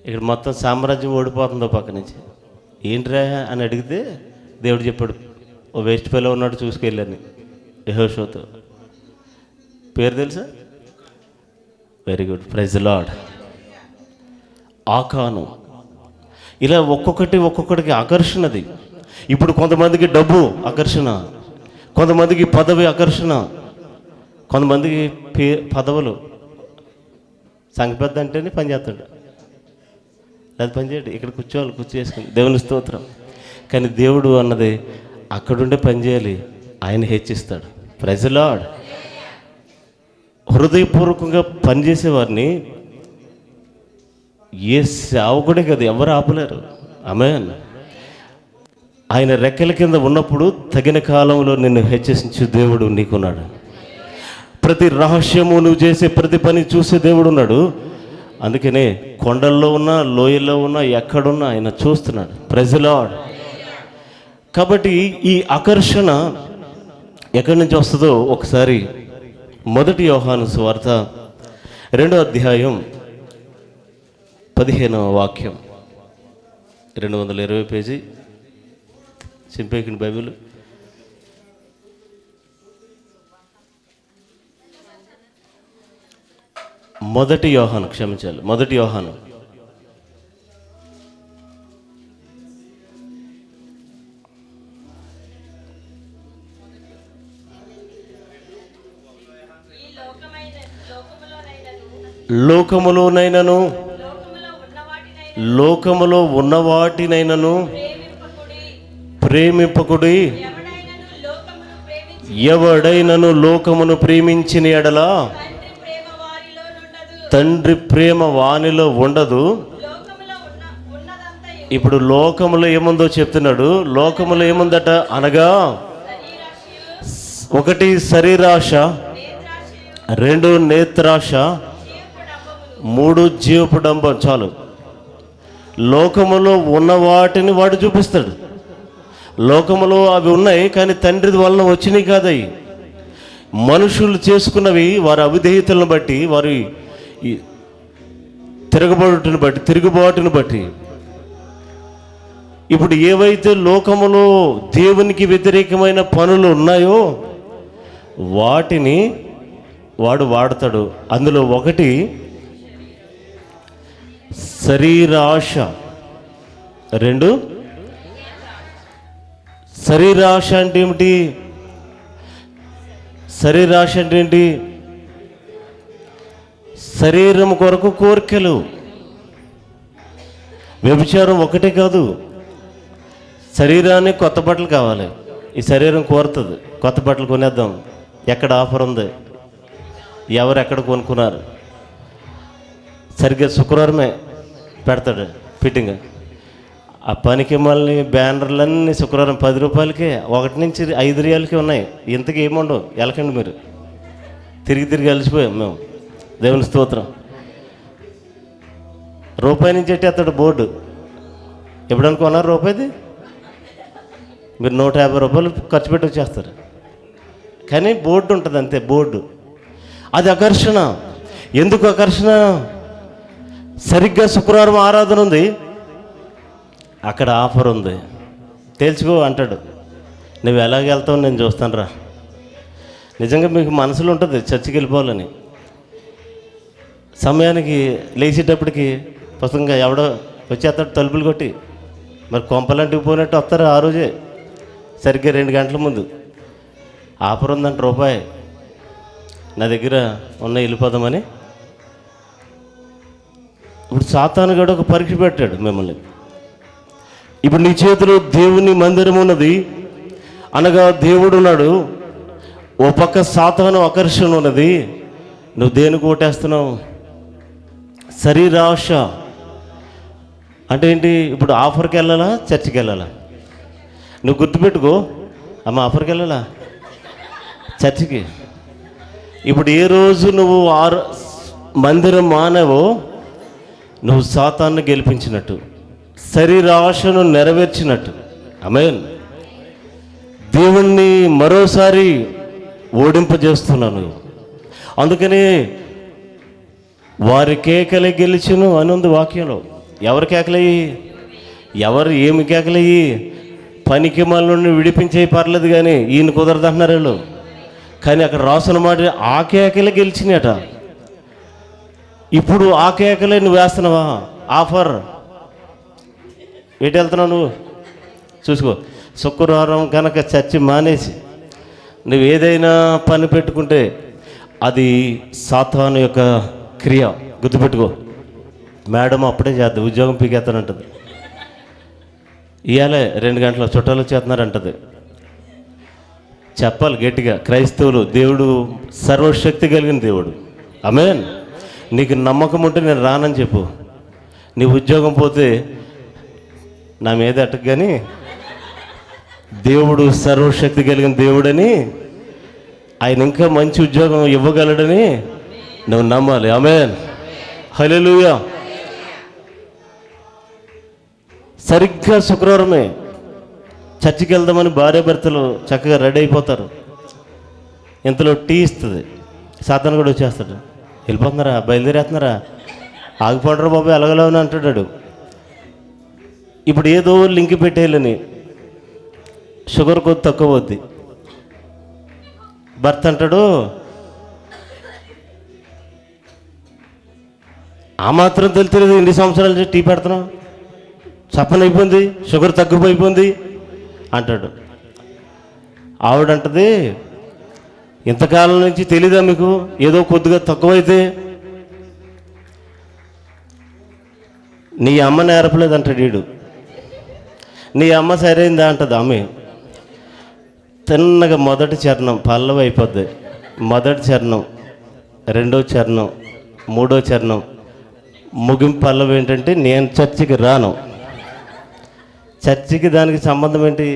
ఇక్కడ మొత్తం సామ్రాజ్యం ఓడిపోతుందో పక్క నుంచి. ఏంట్రా అని అడిగితే దేవుడు చెప్పాడు, ఓ వేస్ట్ ఫెలో ఉన్నాడు చూసుకెళ్ళని యెహోషువతో. పేరు తెలుసా? Very good, praise the lord. ఆకాను. ఇలా ఒక్కొక్కటికి ఆకర్షణది. ఇప్పుడు కొంతమందికి డబ్బు ఆకర్షణ, కొంతమందికి పదవి ఆకర్షణ, కొంతమందికి పదవులు. సంఘ పెద్ద అంటేనే పని చేస్తాడు, అది పని చేయడు. ఇక్కడ కూర్చోవాలి, కూర్చో చేసుకుని దేవుని స్తోత్రం. కానీ దేవుడు అన్నది అక్కడుండే పని చేయాలి, ఆయన హెచ్చిస్తాడు. Praise the lord. హృదయపూర్వకంగా పనిచేసేవారిని ఏ సేవకుడే కదా ఎవరు ఆపలేరు. ఆమేన్. ఆయన రెక్కల కింద ఉన్నప్పుడు తగిన కాలంలో నిన్ను హెచ్చరించే దేవుడు నీకున్నాడు. ప్రతి రహస్యము నువ్వు చేసే ప్రతి పని చూసే దేవుడు ఉన్నాడు. అందుకనే కొండల్లో ఉన్నా, లోయల్లో ఉన్నా, ఎక్కడున్నా ఆయన చూస్తున్నాడు. Praise the lord. కాబట్టి ఈ ఆకర్షణ ఎక్కడి నుంచి వస్తుందో ఒకసారి 1 యోహాను సువార్త 2వ అధ్యాయం 15వ వాక్యం, 220 పేజీ సింపేకిన బైబిల్. మొదటి యోహాను, క్షమించాలి, 1 యోహాను. లోకములోనైనను లోకములో ఉన్నవాటినైనను ప్రేమింపకుడి. ఎవడైనను లోకమును ప్రేమించిన ఎడల తండ్రి ప్రేమ వానిలో ఉండదు. ఇప్పుడు లోకములో ఏముందో చెప్తున్నాడు. లోకములో ఏముందట అనగా 1 శరీరాశ, 2 నేత్రాశ, 3 జీవపు డంబం. చాలు. లోకములో ఉన్న వాటిని వాడు చూపిస్తాడు. లోకములో అవి ఉన్నాయి, కానీ తండ్రి వలన వచ్చినాయి కాదవి. మనుషులు చేసుకున్నవి వారి అవిధేయతలను బట్టి, వారి తిరుగుబాటును బట్టి. ఇప్పుడు ఏవైతే లోకములో దేవునికి వ్యతిరేకమైన పనులు ఉన్నాయో వాటిని వాడు వాడతాడు. అందులో 1 శరీరాశ, 2 శరీరాశ అంటే ఏమిటి? శరీరాశ అంటే ఏంటి? శరీరం కొరకు కోరికలు. వ్యభిచారం ఒకటే కాదు, శరీరానికి కొత్త బట్టలు కావాలి. ఈ శరీరం కోరుతుంది కొత్త బట్టలు కొనేద్దాం, ఎక్కడ ఆఫర్ ఉంది, ఎవరు ఎక్కడ కొనుక్కున్నారు. సరిగ్గా శుక్రవారమే పెడతాడు ఫిట్టింగ్. ఆ పనికి మళ్ళీ బ్యానర్లన్నీ శుక్రవారం 10 రూపాయలకే, 1 నుంచి 5 రియాలకే ఉన్నాయి. ఇంతకీ ఏముండవు. వెళ్ళకండి మీరు. తిరిగి అలసిపోయాం మేము. దేవుని స్తోత్రం. రూపాయి నుంచి ఎట్టేస్తాడు బోర్డు. ఎప్పుడనుకున్నారు రూపాయిది? మీరు 150 రూపాయలు ఖర్చు పెట్టి వచ్చేస్తారు. కానీ బోర్డు ఉంటుంది అంతే, బోర్డు. అది ఆకర్షణ. ఎందుకు ఆకర్షణ? సరిగ్గా శుక్రవారం ఆరాధన ఉంది, అక్కడ ఆఫర్ ఉంది, తేల్చుకో అంటాడు. నువ్వు ఎలాగ వెళ్తావు నేను చూస్తాను రా. నిజంగా మీకు మనసులో ఉంటుంది చర్చికి వెళ్ళిపోవాలని. సమయానికి లేచేటప్పటికి పుస్తకంగా ఎవడో వచ్చేస్తాడు తలుపులు కొట్టి. మరి కొంపలంటికి పోయినట్టు వస్తారు ఆ రోజే సరిగ్గా 2 గంటల ముందు. ఆఫర్ ఉందంట రూపాయి, నా దగ్గర ఉన్న వెళ్ళిపోదామని. ఇప్పుడు సాతాను గడు ఒక పరీక్ష పెట్టాడు మిమ్మల్ని. ఇప్పుడు నీ చేతిలో దేవుని మందిరం ఉన్నది, అనగా దేవుడు ఉన్నాడు. ఓ పక్క సాతాను ఆకర్షణ ఉన్నది. నువ్వు దేనికి ఓటేస్తున్నావు? శరీరాశ అంటే ఏంటి? ఇప్పుడు ఆఫర్కి వెళ్ళాలా, చర్చికి వెళ్ళాలా? నువ్వు గుర్తుపెట్టుకో అమ్మ, ఆఫర్కి వెళ్ళాలా, చర్చికి. ఇప్పుడు ఏ రోజు నువ్వు మందిరం మానవో నువ్వు సాతాన్ని గెలిపించినట్టు, శరీరాశను నెరవేర్చినట్టు. ఆమేన్. దేవుణ్ణి మరోసారి ఓడింపజేస్తున్నాను. అందుకని వారి కేకలే గెలిచును అని ఉంది వాక్యంలో. ఎవరి కేకలయ్యి? ఎవరు ఏమి కేకలయ్యి? పనికి మళ్ళీ విడిపించే పర్లేదు కానీ ఈయన కుదరదంటున్నారు వీళ్ళు. కానీ అక్కడ రాసిన మాట ఆ కేకలే గెలిచినట. ఇప్పుడు ఆ కేకలే నువ్వు వేస్తున్నావా? ఆఫర్ ఎటు వెళ్తున్నావు నువ్వు? చూసుకో. శుక్రవారం కనుక చర్చి మానేసి నువ్వు ఏదైనా పని పెట్టుకుంటే అది సాతాను యొక్క క్రియ. గుర్తుపెట్టుకో. మేడం అప్పుడే చేద్దాం, ఉద్యోగం పీకేస్తానంటది. ఇవాళ 2 గంటల చుట్టాలు వచ్చేస్తున్నారంటది. చెప్పాలి గట్టిగా, క్రైస్తవులు, దేవుడు సర్వశక్తి కలిగిన దేవుడు. ఆమేన్. నీకు నమ్మకం ఉంటే నేను రానని చెప్పు. నీ ఉద్యోగం పోతే నా మీద అటకు, కానీ దేవుడు సర్వశక్తి కలిగిన దేవుడని, ఆయన ఇంకా మంచి ఉద్యోగం ఇవ్వగలడని నువ్వు నమ్మాలి. ఆమేన్. హల్లెలూయా. సరిగ్గా శుక్రవారమే చర్చికి వెళ్దామని భార్యాభర్తలు చక్కగా రెడీ అయిపోతారు. ఇంతలో టీ ఇస్తుంది. సాతాను కూడా వచ్చేస్తాడు. వెళ్ళిపోతున్నారా? బయలుదేరేస్తున్నారా? ఆగిపోండరా బాబు, ఎలాగలో అని అంటాడు. ఇప్పుడు ఏదో లింక్ పెట్టేయాలని షుగర్ కొద్ది తక్కువ వద్ది. భర్త అంటాడు, ఆ మాత్రం తెలియదు, 2 సంవత్సరాల నుంచి టీ పెడుతున్నావు, చప్పనైపోయింది, షుగర్ తగ్గిపోయిపోయింది అంటాడు. ఆవిడంటది, ఇంతకాలం నుంచి తెలీదా మీకు ఏదో కొద్దిగా తక్కువైతే? నీ అమ్మ నేర్పలేదు అంటాడు వీడు. నీ అమ్మ సరైందా అంటది ఆమె. తిన్నగా మొదటి చరణం పల్లవి అయిపోద్ది. మొదటి చరణం, 2వ చరణం, 3వ చరణం, ముగింపు పల్లవి ఏంటంటే నేను చర్చికి రాను. చర్చికి దానికి సంబంధం ఏంటి?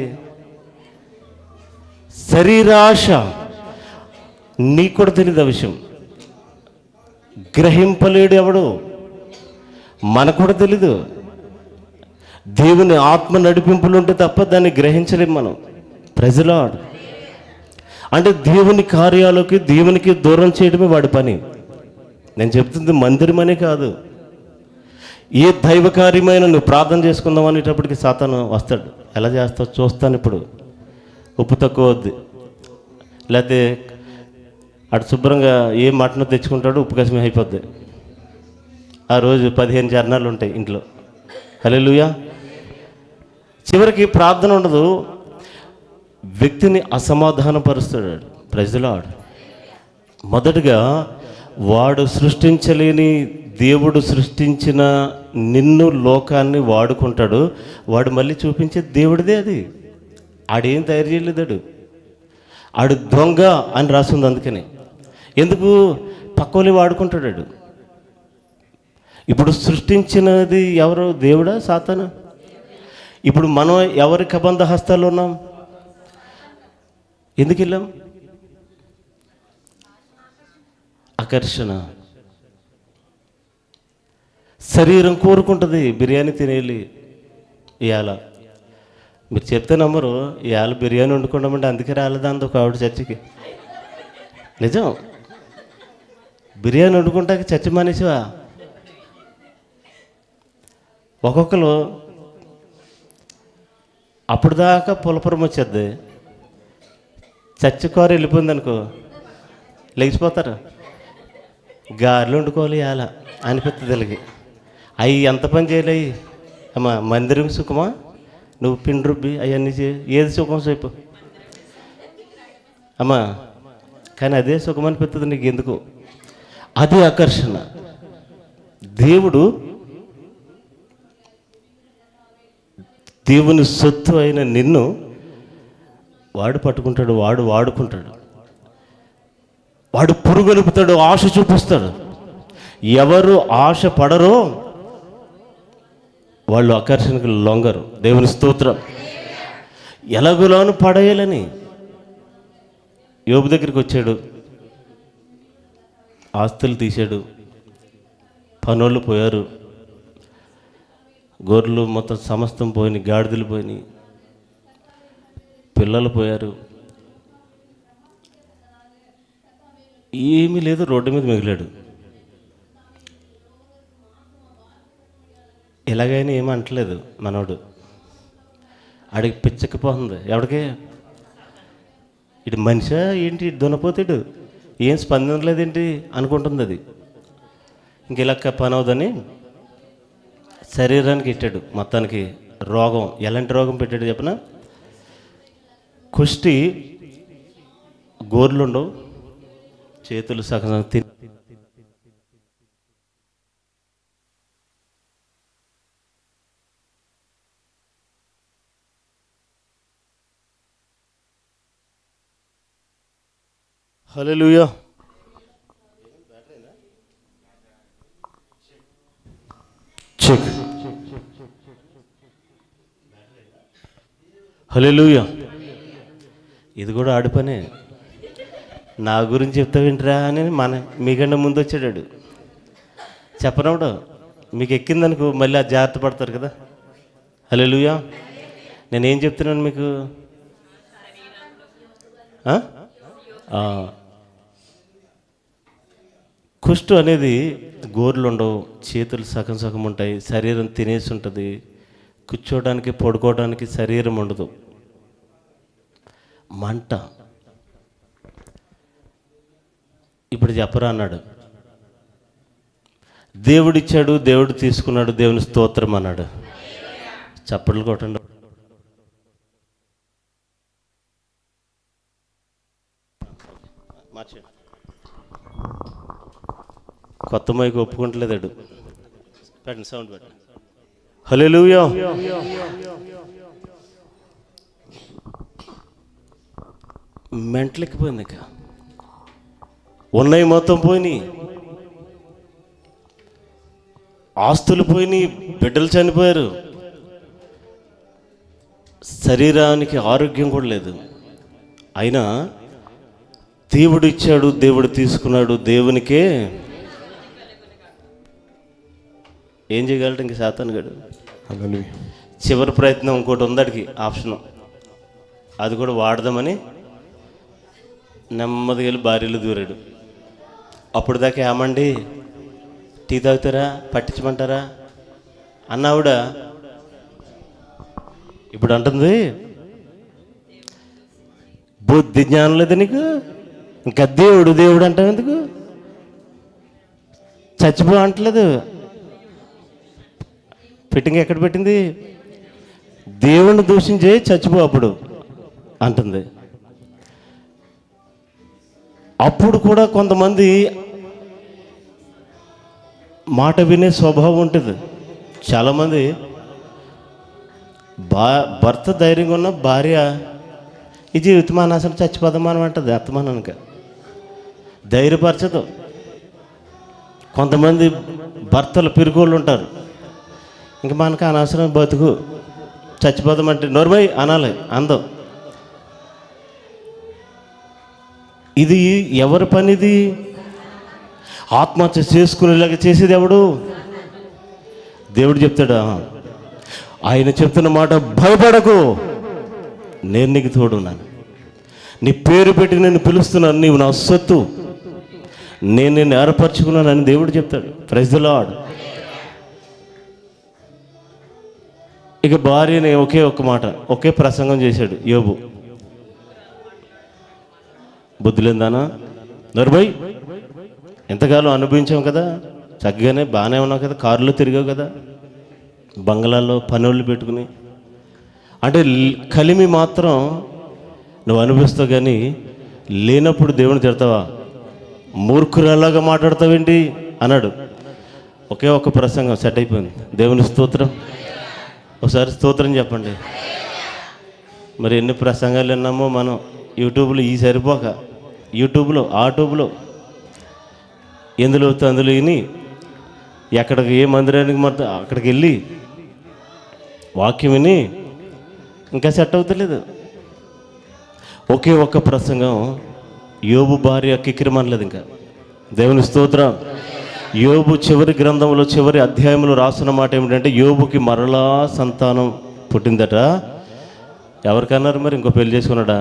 శరీరాశ. నీకు కూడా తెలియదు ఆ విషయం. గ్రహింపలేడు ఎవడు, మనకు కూడా తెలీదు. దేవుని ఆత్మ నడిపింపులు ఉంటే తప్ప దాన్ని గ్రహించలేం మనం. ప్రజలు అంటే దేవుని కార్యాలకి, దేవునికి దూరం చేయడమే వాడి పని. నేను చెప్తుంది మందిరమనే కాదు, ఏ దైవ కార్యమైన నువ్వు ప్రార్థన చేసుకుందాం అనేటప్పటికి సాతాను వస్తాడు. ఎలా చేస్తావు చూస్తాను. ఇప్పుడు ఉప్పు తక్కువ వద్దు, లేకపోతే అటు శుభ్రంగా ఏ మటన్ తెచ్చుకుంటాడు, ఉప్పు కసిమి అయిపోద్ది. ఆ రోజు 15 చరణాలు ఉంటాయి ఇంట్లో. హల్లెలూయా. చివరికి ప్రార్థన ఉండదు, వ్యక్తిని అసమాధానపరుస్తాడు. ప్రజలు మొదటగా వాడు సృష్టించలేని దేవుడు సృష్టించిన నిన్ను, లోకాన్ని వాడుకుంటాడు. వాడు మళ్ళీ చూపించే దేవుడిదే అది. ఆడేం తయారు చేయలేదాడు. ఆడు దొంగ అని రాస్తుంది. అందుకని ఎందుకు పక్కవలి వాడుకుంటాడు. ఇప్పుడు సృష్టించినది ఎవరు? దేవుడా సాతానా? ఇప్పుడు మనం ఎవరి కబంధ హస్తాలు ఉన్నాం? ఎందుకు వెళ్ళాం? ఆకర్షణ. శరీరం కోరుకుంటుంది బిర్యానీ తినేయాలి. ఇవాళ మీరు చెప్తే నమ్మరు, ఇవాళ బిర్యానీ వండుకుంటామంటే అందుకే రాలేదా ఒక ఆవిడ చర్చికి. నిజం. బిర్యానీ వండుకుంటాక చర్చి మానేసివా? ఒక్కొక్కరు అప్పుడు దాకా పులపురం వచ్చేద్ది, చర్చి కూర వెళ్ళిపోయింది అనుకో లెగిసిపోతారు. గారెలు వండుకోవాలి ఇవాళ అనిపిస్తుంది వీళ్ళకి. అవి ఎంత పని చేయలేయి అమ్మా. మందిరం సుఖమా? నువ్వు పిండి రుబ్బి అవన్నీ ఏది సుఖం సేపు అమ్మా. కానీ అదే సుఖం అనిపిస్తుంది నీకు. ఎందుకు? అదే ఆకర్షణ. దేవుడు దేవుని సొత్తు అయిన నిన్ను వాడు పట్టుకుంటాడు, వాడు వాడుకుంటాడు, వాడు పురుగొలుపుతాడు, ఆశ చూపిస్తాడు. ఎవరు ఆశ పడరో వాళ్ళు ఆకర్షణకు లొంగరు. దేవుని స్తోత్రం. ఎలాగోలాను పడేయాలని యోబు దగ్గరికి వచ్చాడు. ఆస్తులు తీశాడు, పనులు పోయారు, గొర్రెలు మొత్తం సమస్తం పోయినాయి, గాడిదలు పోయినాయి, పిల్లలు పోయారు, ఏమీ లేదు, రోడ్డు మీద మిగిలాడు. ఎలాగైనా ఏమీ అంటలేదు మనోడు. ఆడికి పిచ్చకపోతుంది. ఎవడికి ఇటు మనిషా ఏంటి, దున్నపోతాడు, ఏం స్పందించలేదేంటి అనుకుంటుంది అది. ఇంక ఇలా పని అవుదని శరీరానికి ఇట్టాడు. మొత్తానికి రోగం, ఎలాంటి రోగం పెట్టాడు చెప్పిన, కుష్టి, గోర్లుండవు, చేతులు సగం తిని హల్లెలూయా. చెక్. హల్లెలూయా. ఇది కూడా ఆడి పనే. నా గురించి చెప్తావేంట్రా అని మీకంటే ముందు వచ్చాడు. చెప్పనప్పుడు మీకు ఎక్కిందనుకో మళ్ళీ అది జాగ్రత్త పడతారు కదా. హల్లెలూయా. నేనేం చెప్తున్నాను మీకు? కుష్టు అనేది గోర్లు ఉండవు, చేతులు సగం సగం ఉంటాయి, శరీరం తినేసి ఉంటుంది, కూర్చోవడానికి పడుకోవడానికి శరీరం ఉండదు, మంట. ఇప్పుడు చెప్పరా అన్నాడు. దేవుడిచ్చాడు, దేవుడు తీసుకున్నాడు, దేవుని స్తోత్రం అన్నాడు. చప్పట్లు కొట్టండి. కొత్త మైకు ఒప్పుకుంటలేదాడు. పెట్టండి, సౌండ్ పెట్టండి. హల్లెలూయా. మెంటలెక్కిపోయింది. ఇక ఉన్నాయి మొత్తం పోయినాయి, ఆస్తులు పోయినాయి, బిడ్డలు చనిపోయారు, శరీరానికి ఆరోగ్యం కూడా లేదు. అయినా దేవుడు ఇచ్చాడు, దేవుడు తీసుకున్నాడు, దేవునికే ఏం చేయగలడు ఇంక సాతాను గడు. చివరి ప్రయత్నం ఇంకోటి ఉందడికి ఆప్షను, అది కూడా వాడదామని నెమ్మదిగా వెళ్ళి భార్యలు దూరాడు. అప్పుడు దాకా ఏమండి టీ తాగుతారా, పట్టించమంటారా అన్నావిడ ఇప్పుడు అంటుంది, బుద్ధి జ్ఞానం లేదు నీకు, ఇంకా దేవుడు దేవుడు అంటావు ఎందుకు, చచ్చిపో అంటలేదు. ఫిట్టింగ్ ఎక్కడ పెట్టింది? దేవుణ్ణి దూషించే చచ్చిపో అప్పుడు అంటుంది. అప్పుడు కూడా కొంతమంది మాట వినే స్వభావం ఉంటుంది. చాలామంది భర్త ధైర్యంగా ఉన్న భార్య ఈ జీవితం అసలు చచ్చిపోదామని అంటుంది. అత్తమానక ధైర్యపరచదు. కొంతమంది భర్తలు పిరుకోళ్ళు ఉంటారు, ఇంక మనకు అనవసరం బతుకు, చచ్చిపోదామంటే నోర్మై అనాలి, అందం. ఇది ఎవరి పనిది? ఆత్మహత్య చేసుకునేలాగా చేసేది ఎవడు? దేవుడు చెప్తాడా? ఆయన చెప్తున్న మాట, భయపడకు, నేను నీకు తోడున్నాను, నీ పేరు పెట్టి నేను పిలుస్తున్నాను, నీవు నా సొత్తు, నేను నిన్ను ఏర్పరచుకున్నాను అని దేవుడు చెప్తాడు. Praise the lord. ఇక భార్యని ఒకే ఒక్క మాట, ఒకే ప్రసంగం చేశాడు యోబు. బుద్ధిలేదానా నరుబై, ఎంతకాలం అనుభవించాం కదా, చక్కగానే బాగానే ఉన్నావు కదా, కారులో తిరిగావు కదా, బంగ్లాల్లో పనులు పెట్టుకుని, అంటే కలిమి మాత్రం నువ్వు అనుభవిస్తావు కానీ లేనప్పుడు దేవుని తిడతావా? మూర్ఖురాలాగా మాట్లాడతావేంటి అన్నాడు. ఒకే ఒక్క ప్రసంగం సెట్ అయిపోయింది. దేవుని స్తోత్రం. ఒకసారి స్తోత్రం చెప్పండి. మరి ఎన్ని ప్రసంగాలు విన్నామో మనం యూట్యూబ్లో, ఈ సరిపోక యూట్యూబ్లో, ఆట్యూబ్లో, ఎందులో అందులో విని, ఎక్కడికి ఏ మందిరానికి మొత్తం అక్కడికి వెళ్ళి వాక్యం విని ఇంకా సెట్ అవుతలేదు. ఒకే ఒక్క ప్రసంగం యోబు భార్య కిక్కిరమనలేదు ఇంకా. దేవుని స్తోత్రం. యోబు చివరి గ్రంథంలో చివరి అధ్యాయంలో రాసిన మాట ఏమిటంటే, యోబుకి మరలా సంతానం పుట్టిందట. ఎవరికన్నారు మరి? ఇంకో పెళ్లి చేసుకున్నాడా?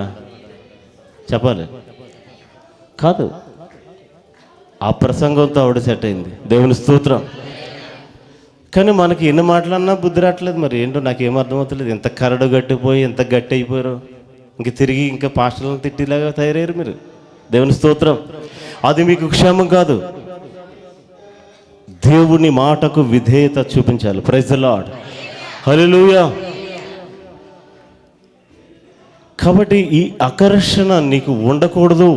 చెప్పాలి. కాదు, ఆ ప్రసంగంతో ఆవిడ సెట్ అయింది. దేవుని స్తోత్రం. కానీ మనకి ఎన్ని మాటలన్నా బుద్ధి రావట్లేదు. మరి ఏంటో నాకేం అర్థమవుతలేదు. ఎంత కరడు గట్టిపోయి ఎంత గట్టి అయిపోయారు. ఇంక తిరిగి ఇంకా పాస్టర్లను తిట్టిలాగా తయారయ్యారు మీరు. దేవుని స్తోత్రం. అది మీకు క్షేమం కాదు. దేవుని మాటకు విధేయత చూపించాలి. Praise the lord. హల్లెలూయా. కాబట్టి ఈ ఆకర్షణ నీకు ఉండకూడదు.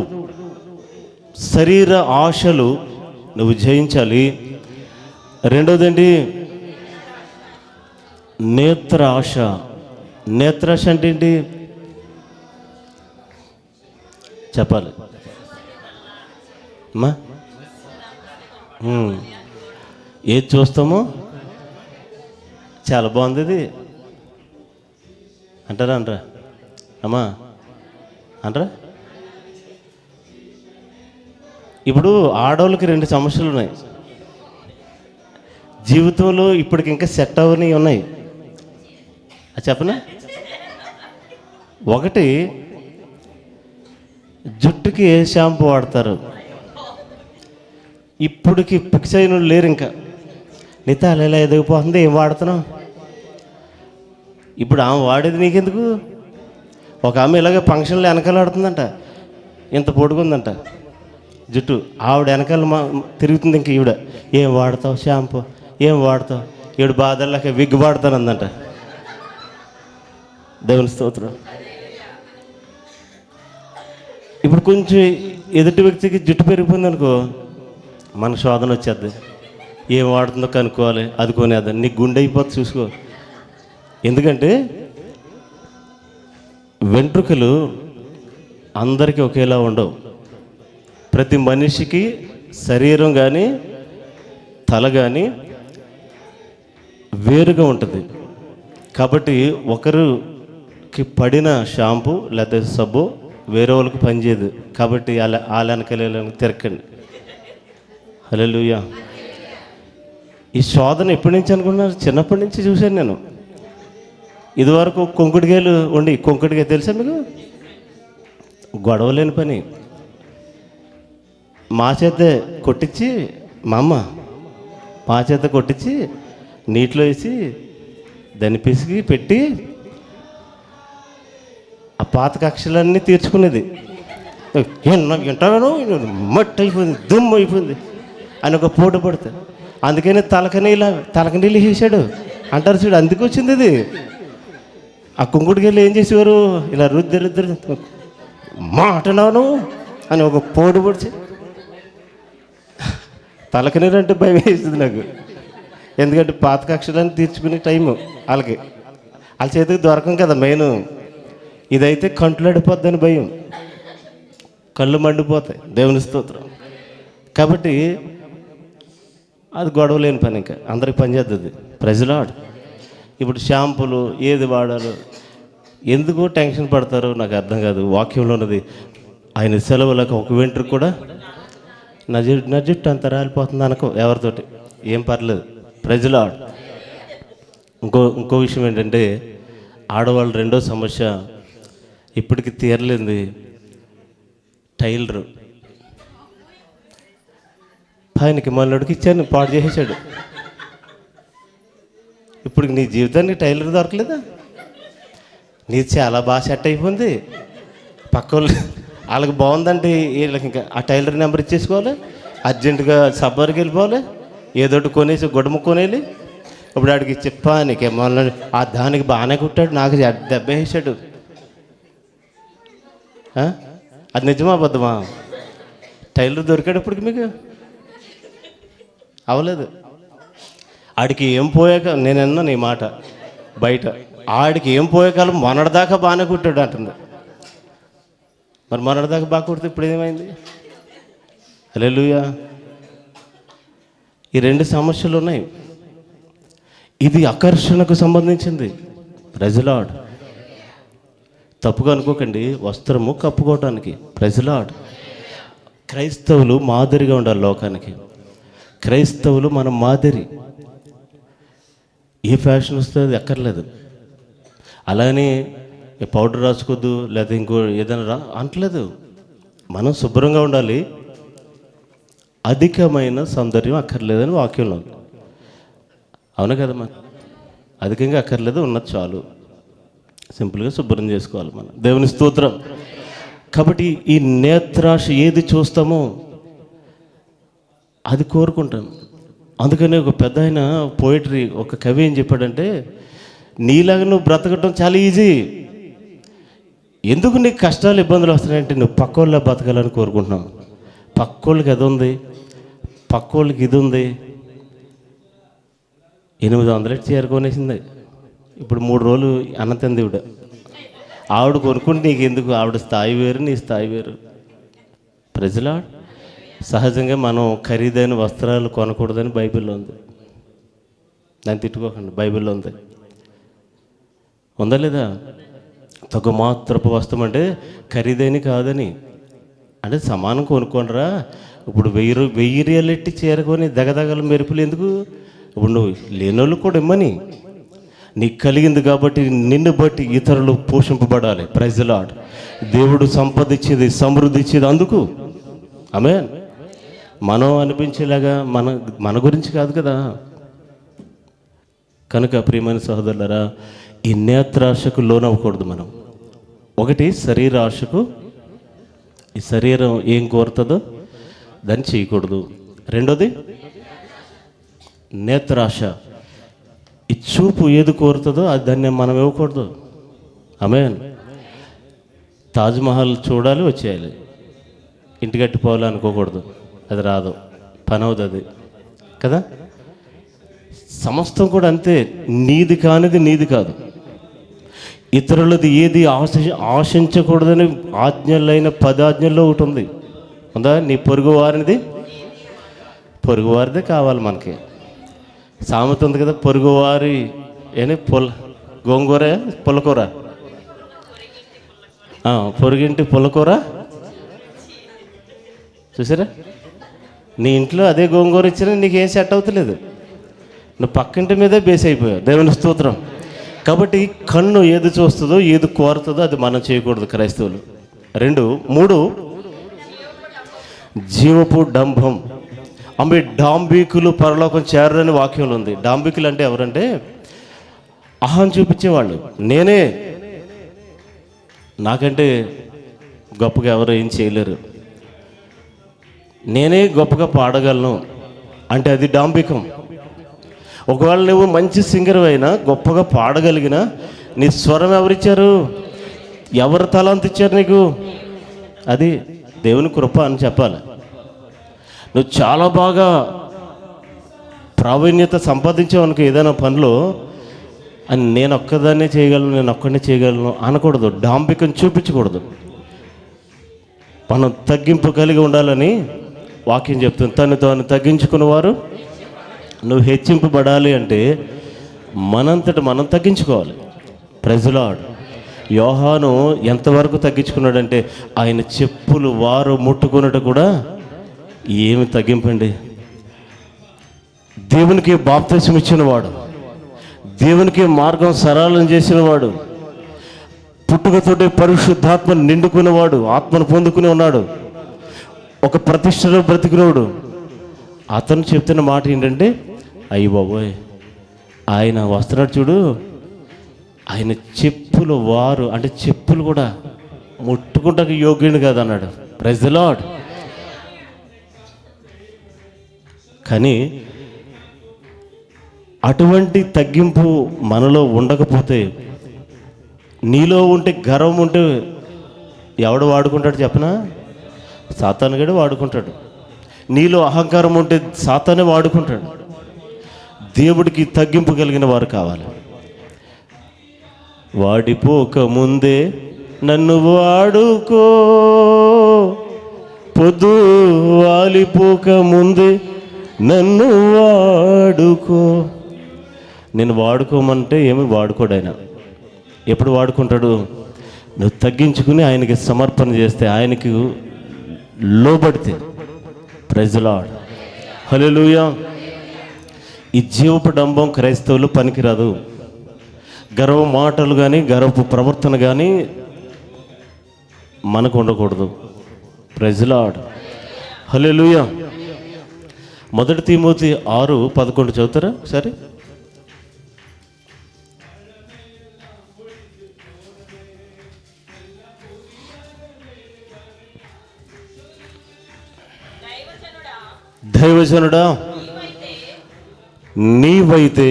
శరీర ఆశలు నువ్వు జయించాలి. రెండోదండి నేత్ర ఆశ. నేత్రాశ అంటే ఏంటి చెప్పాలి అమ్మా? ఏది చూస్తామో చాలా బాగుంది ఇది అంటారా అంటారా అమ్మా అంటారా? ఇప్పుడు ఆడవాళ్ళకి 2 సమస్యలు ఉన్నాయి జీవితంలో. ఇప్పటికి ఇంకా సెట్ అవ్వని ఉన్నాయి. అది చెప్పనా? ఒకటి, జుట్టుకి ఏ షాంపూ వాడతారు? ఇప్పటికి ఫిక్స్ అయిన లేరు. ఇంకా నీ తల ఎలా ఎదిగిపోతుంది, ఏం వాడుతున్నావు? ఇప్పుడు ఆమె వాడేది నీకెందుకు? ఒక ఆమె ఇలాగే ఫంక్షన్లో వెనకాలాడుతుందంట, ఇంత పొడుగుందంట జుట్టు. ఆవిడ వెనకాల తిరుగుతుంది. ఇంక ఈవిడ ఏం వాడతావు షాంపూ, ఏం వాడతావు? ఈవిడ బాధల్లాక విగ్ వాడతానందంట. దేవుని స్తోత్రం. ఇప్పుడు కొంచెం ఎదుటి వ్యక్తికి జుట్టు పెరిగిపోయింది అనుకో, మన శోధన వచ్చేద్ది. ఏం వాడుతుందో కనుక్కోవాలి, అది కొనేది. నీకు గుండె అయిపోతుంది చూసుకో. ఎందుకంటే వెంట్రుకలు అందరికీ ఒకేలా ఉండవు. ప్రతి మనిషికి శరీరం కానీ తల కానీ వేరుగా ఉంటుంది. కాబట్టి ఒకరికి పడిన షాంపూ లేకపోతే సబ్బు వేరే వాళ్ళకి పనిచేయదు. కాబట్టి వాళ్ళ వెనకాల తిరగండి. హల్లెలూయా. ఈ శోధన ఎప్పటి నుంచి అనుకున్నారు? చిన్నప్పటి నుంచి చూశాను నేను. ఇదివరకు కొంకుడికాయలు ఉండి, కొంకుడికాయ తెలుసా మీకు? గొడవలేని పని. మా చేత కొట్టించి, మా అమ్మ మా చేత కొట్టించి నీటిలో వేసి దాన్ని పిసికి పెట్టి ఆ పాత కక్షలన్నీ తీర్చుకునేది. వింటాను మట్టి అయిపోయింది, దుమ్ము అయిపోయింది అని ఒక పోటు పడుతుంది. అందుకని తలక నీళ్ళు వేసాడు అంటారు చూడు. అందుకు వచ్చింది ఇది. ఆ కుంకుడికెళ్ళి ఏం చేసేవారు? ఇలా రుద్దరు మాటనాను అని ఒక పోటు పొడిచి తలక నీరు అంటే భయం వేస్తుంది నాకు. ఎందుకంటే పాత కక్షలన్నీ తీర్చుకునే టైము వాళ్ళకి, వాళ్ళ చేతికి దొరకం కదా మెయిన్. ఇదైతే కంట్లోడిపోద్దని భయం, కళ్ళు మండిపోతాయి. దేవుని స్తోత్రం. కాబట్టి అది గొడవ లేని పని, ఇంకా అందరికి పనిచేస్తుంది. Praise the lord. ఇప్పుడు షాంపూలు ఏది వాడాలో ఎందుకు టెన్షన్ పడతారో నాకు అర్థం కాదు. వాక్యంలో ఉన్నది, ఆయన సెలవులకు ఒక వెంట్రుక కూడా నా జుట్టు అంత రాలిపోతుంది అనుకో ఎవరితోటి, ఏం పర్లేదు. Praise the lord. ఇంకో విషయం ఏంటంటే, ఆడవాళ్ళు రెండో సమస్య ఇప్పటికి తీరలేంది. టైలరు ఆయనకి మళ్ళీకి ఇచ్చాను, పాడు చేసేసాడు. ఇప్పుడు నీ జీవితానికి టైలర్ దొరకలేదా? నీది చాలా బాగా సెట్ అయిపోయింది. పక్క వాళ్ళు వాళ్ళకి బాగుందంటే వీళ్ళకి ఇంకా ఆ టైలర్ నెంబర్ ఇచ్చేసుకోవాలి, అర్జెంటుగా సబ్బర్కి వెళ్ళిపోవాలి, ఏదోటి కొనేసి గుడ్డము కొనేయాలి. ఇప్పుడు ఆడికి చెప్పా నీకేమన్నా ఆ దానికి బాగానే కుట్టాడు, నాకు దెబ్బ వేసాడు. అది నిజమా అబద్ధమా? టైలర్ దొరికాడు ఇప్పటికి మీకు? అవలేదు. ఆడికి ఏం పోయాక నేనన్నా నీ మాట బయట, ఆడికి ఏం పోయేకాలం మొన్నటిదాకా బాగానే కుట్టాడు అంటుంది. మరి మొన్నటిదాకా బాగా కుడితే ఇప్పుడు ఏమైంది? హల్లెలూయా. ఈ 2 సమస్యలు ఉన్నాయి. ఇది ఆకర్షణకు సంబంధించింది. Praise the lord. తప్పుగా అనుకోకండి, వస్త్రము కప్పుకోవటానికి. Praise the lord. క్రైస్తవులు మాదిరిగా ఉండాలి లోకానికి. క్రైస్తవులు మనం మాదిరి. ఏ ఫ్యాషన్ వస్తే అది ఎక్కర్లేదు. అలానే పౌడర్ రాసుకోవద్దు లేదా ఇంకో ఏదైనా అంటలేదు. మనం శుభ్రంగా ఉండాలి, అధికమైన సౌందర్యం అక్కర్లేదని వాక్యంలో ఉంది. అవునా కదమ్మా? అధికంగా అక్కర్లేదు, ఉన్నది చాలు. సింపుల్గా శుభ్రం చేసుకోవాలి మనం. దేవుని స్తోత్రం. కాబట్టి ఈ నేత్రాశ ఏది చూస్తామో అది కోరుకుంటాం. అందుకని ఒక పెద్ద ఆయన పోయిటరీ, ఒక కవి ఏం చెప్పాడంటే, నీలాగా నువ్వు బ్రతకటం చాలా ఈజీ, ఎందుకు నీకు కష్టాలు ఇబ్బందులు వస్తున్నాయంటే నువ్వు పక్కోళ్ళ బతకాలని కోరుకుంటున్నావు. పక్కోళ్ళకి అది ఉంది, పక్కోళ్ళకి ఇది ఉంది. 800 చీర కొనేసింది, ఇప్పుడు 3 రోజులు అన్న తిందివిడ. ఆవిడ కొనుక్కుంటే నీకు ఎందుకు? ఆవిడ స్థాయి వేరు, నీ స్థాయి వేరు. ప్రజలా సహజంగా మనం ఖరీదైన వస్త్రాలు కొనకూడదని బైబిల్లో ఉంది. దాన్ని తిట్టుకోకండి, బైబిల్లో ఉంది. ఉందా లేదా? తగ్గ మాత్రపు వస్త్రం అంటే ఖరీదైన కాదని, అంటే సమానం కొనుక్కోనరా. ఇప్పుడు 1000 రియలెట్టి చేరుకొని దగదగల మెరుపులు ఎందుకు? ఇప్పుడు నువ్వు లేనోళ్ళు కూడా ఇమ్మని, నీకు కలిగింది కాబట్టి నిన్ను బట్టి ఇతరులు పోషింపబడాలి. Praise the lord. దేవుడు సంపద ఇచ్చేది, సమృద్ధి ఇచ్చేది అందుకు. ఆమేన్. మనం అనిపించేలాగా మన గురించి కాదు కదా. కనుక ప్రియమైన సహోదరులారా, ఈ నేత్రాశకు లోనవ్వకూడదు మనం. ఒకటి శరీర ఆశకు, ఈ శరీరం ఏం కోరుతుందో దాన్ని చేయకూడదు. రెండోది నేత్రాశ, ఈ చూపు ఏది కోరుతుందో అది దాన్ని మనం ఇవ్వకూడదు. ఆమేన్. తాజ్మహల్ చూడాలి, వచ్చేయాలి, ఇంటికట్టి పోవాలి అనుకోకూడదు. అది రాదు, పని అవుతుంది అది కదా. సమస్తం కూడా అంతే, నీది కానిది నీది కాదు. ఇతరులది ఏది ఆశించకూడదని ఆజ్ఞలైన 10 ఆజ్ఞల్లో ఒకటి ఉంది. ఉందా? నీ పొరుగువారిది, పొరుగువారిదే కావాలి మనకి. సామెత ఉంది కదా, పొరుగువారి ఏని గోంగూర పుల్లకూర, పొరుగింటి పుల్లకూర. చూసారా? నీ ఇంట్లో అదే గోంగూర ఇచ్చినా నీకేం సెట్ అవుతలేదు, నువ్వు పక్కింటి మీదే బేస్ అయిపోయావు. దేవుని స్తోత్రం. కాబట్టి కన్ను ఏది చూస్తుందో ఏది కోరుతుందో అది మనం చేయకూడదు క్రైస్తవులు. 2, 3 జీవపు డంభం. ఆమె డాంబికులు పరలోకం చేరని వాక్యంలో ఉంది. డాంబికులు అంటే ఎవరంటే అహం చూపించేవాళ్ళు. నేనే, నాకంటే గొప్పగా ఎవరు ఏం చేయలేరు, నేనే గొప్పగా పాడగలను అంటే అది డాంబికం. ఒకవేళ నువ్వు మంచి సింగర్ అయినా, గొప్పగా పాడగలిగినా, నీ స్వరం ఎవరిచ్చారు? ఎవరు తలాంత ఇచ్చారు నీకు? అది దేవుని కృప అని చెప్పాలి. నువ్వు చాలా బాగా ప్రావీణ్యత సంపాదించావనుకో ఏదైనా పనిలో, అని నేను ఒక్కదాన్నే చేయగలను, నేను ఒక్కడనే చేయగలను అనకూడదు. డాంబికం చూపించకూడదు. మనం తగ్గింపు కలిగి ఉండాలని వాక్యం చెప్తుంది. తను తాను తగ్గించుకున్నవారు నువ్వు హెచ్చింపబడాలి అంటే మనంతట మనం తగ్గించుకోవాలి. Praise the lord. యోహాను ఎంతవరకు తగ్గించుకున్నాడంటే ఆయన చెప్పులు వారు ముట్టుకున్నట్టు కూడా ఏమి తగ్గింపండి. దేవునికి బాప్తిసం ఇచ్చినవాడు, దేవునికి మార్గం సరళం చేసినవాడు, పుట్టుకతోటి పరిశుద్ధాత్మ నిండుకున్నవాడు, ఆత్మను పొందుకుని ఉన్నాడు, ఒక ప్రతిష్టలో బ్రతికినవాడు. అతను చెప్తున్న మాట ఏంటంటే, అయ్యి బాబోయ్ ఆయన వస్తున్నాడు చూడు, ఆయన చెప్పులు వారు అంటే చెప్పులు కూడా ముట్టుకుంటకు యోగ్యుడు కాదు అన్నాడు. Praise the lord. కానీ అటువంటి తగ్గింపు మనలో ఉండకపోతే, నీలో ఉంటే గర్వం ఉంటే ఎవడు వాడుకుంటాడు చెప్పనా? సాతాను గడు వాడుకుంటాడు. నీలో అహంకారం ఉంటే సాతానే వాడుకుంటాడు. దేవుడికి తగ్గింపు కలిగిన వారు కావాలి. వాడిపోక ముందే నన్ను వాడుకో, పొద్దు వాలిపోక ముందే నన్ను వాడుకో. నేను వాడుకోమంటే ఏమి వాడుకోడు ఆయన. ఎప్పుడు వాడుకుంటాడు? నువ్వు తగ్గించుకుని ఆయనకి సమర్పణ చేస్తే, ఆయనకి లోబడితే. Praise the lord. హల్లెలూయా. ఈ జీవపు డంబం క్రైస్తవులు పనికిరాదు. గర్వ మాటలు కానీ గర్వపు ప్రవర్తన కానీ మనకు ఉండకూడదు. Praise lord. హల్లెలూయా. 1 తిమోతి 6:11 చదువుతారా సరే? దైవజనుడా, నీవైతే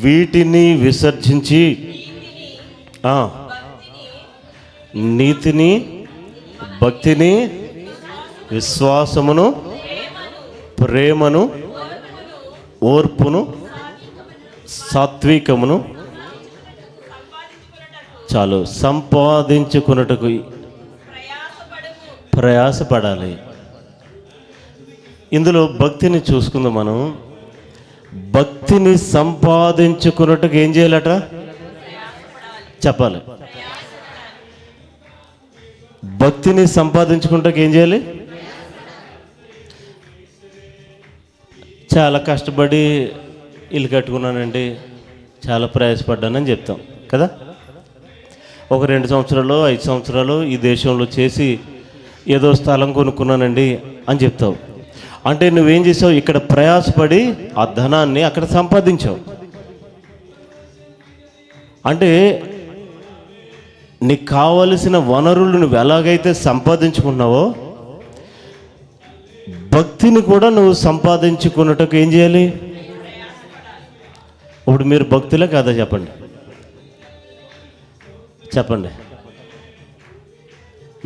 వీటిని విసర్జించి నీతిని, భక్తిని, విశ్వాసమును, ప్రేమను, ఓర్పును, సాత్వికమును చాలు సంపాదించుకున్నట్టుకు ప్రయాసపడాలి. ఇందులో భక్తిని చూసుకుందాం మనం. భక్తిని సంపాదించుకున్నట్టుకు ఏం చేయాలట చెప్పాలి. భక్తిని సంపాదించుకుంటాక ఏం చేయాలి? చాలా కష్టపడి ఇల్లు కట్టుకున్నానండి, చాలా ప్రయాసపడ్డానని చెప్తాం కదా. ఒక 2 సంవత్సరాలు 5 సంవత్సరాలు ఈ దేశంలో చేసి ఏదో స్థలం కొనుక్కున్నానండి అని చెప్తావు. అంటే నువ్వేం చేసావు? ఇక్కడ ప్రయాసపడి ఆ ధనాన్ని అక్కడ సంపాదించావు. అంటే నీకు కావలసిన వనరులు నువ్వు ఎలాగైతే సంపాదించుకున్నావో భక్తిని కూడా నువ్వు సంపాదించుకున్నట్టుకు ఏం చేయాలి? ఇప్పుడు మీరు భక్తులే కాదా చెప్పండి, చెప్పండి.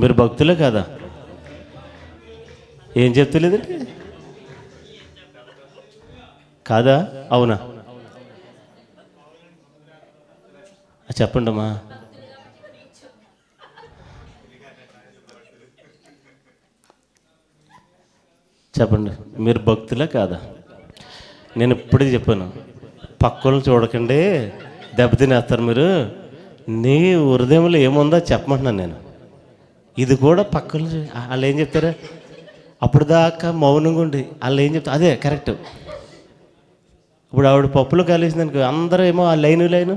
మీరు భక్తులే కాదా? ఏం చెప్తలేదండి? కాదా? అవునా? చెప్పండి అమ్మా. చెప్పండి, మీరు భక్తులే కాదా? నేను ఇప్పుడే చెప్పాను, పక్కలను చూడకండి, దెబ్బతినేస్తారు మీరు. నీ హృదయంలో ఏముందో చెప్పమంటున్నాను నేను. ఇది కూడా పక్కలు వాళ్ళు ఏం చెప్తారా? అప్పుడు దాకా మౌనంగా ఉండి వాళ్ళు ఏం చెప్తారు అదే కరెక్ట్. ఇప్పుడు ఆవిడ పప్పులు కలిసిందనుకో, అందరూ ఏమో ఆ లైను.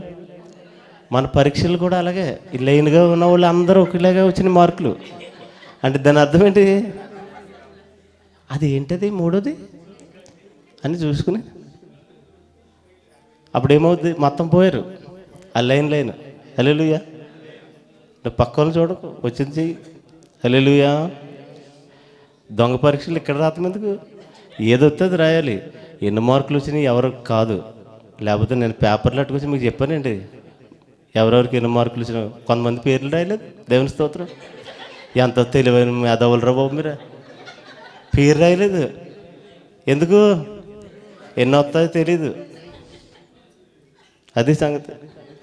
మన పరీక్షలు కూడా అలాగే, ఈ లైన్గా ఉన్న వాళ్ళు అందరూ ఒకలాగా వచ్చిన మార్కులు. అంటే దాని అర్థం ఏంటి? అది ఏంటది మూడోది అని చూసుకుని అప్పుడు ఏమవుద్ది? మొత్తం పోయారు ఆ లైన్. హల్లెలూయా. నువ్వు పక్కన చూడకు, వచ్చింది చెయ్యి. హల్లెలూయా. దొంగ పరీక్షలు ఇక్కడ రాత్రం ఎందుకు? ఏదొస్తే అది రాయాలి. ఎన్ని మార్కులు వచ్చినాయి ఎవరు కాదు. లేకపోతే నేను పేపర్లు అట్టుకొచ్చి మీకు చెప్పానండి ఎవరెవరికి ఎన్ని మార్కులు వచ్చినా. కొంతమంది పేర్లు రాయలేదు, దేవుని స్తోత్రం. ఎంత తెలివైన మేధావులు రా బాబు మీరు, పేరు రాయలేదు. ఎందుకు? ఎన్ని వస్తాయో తెలీదు. అది సంగతి.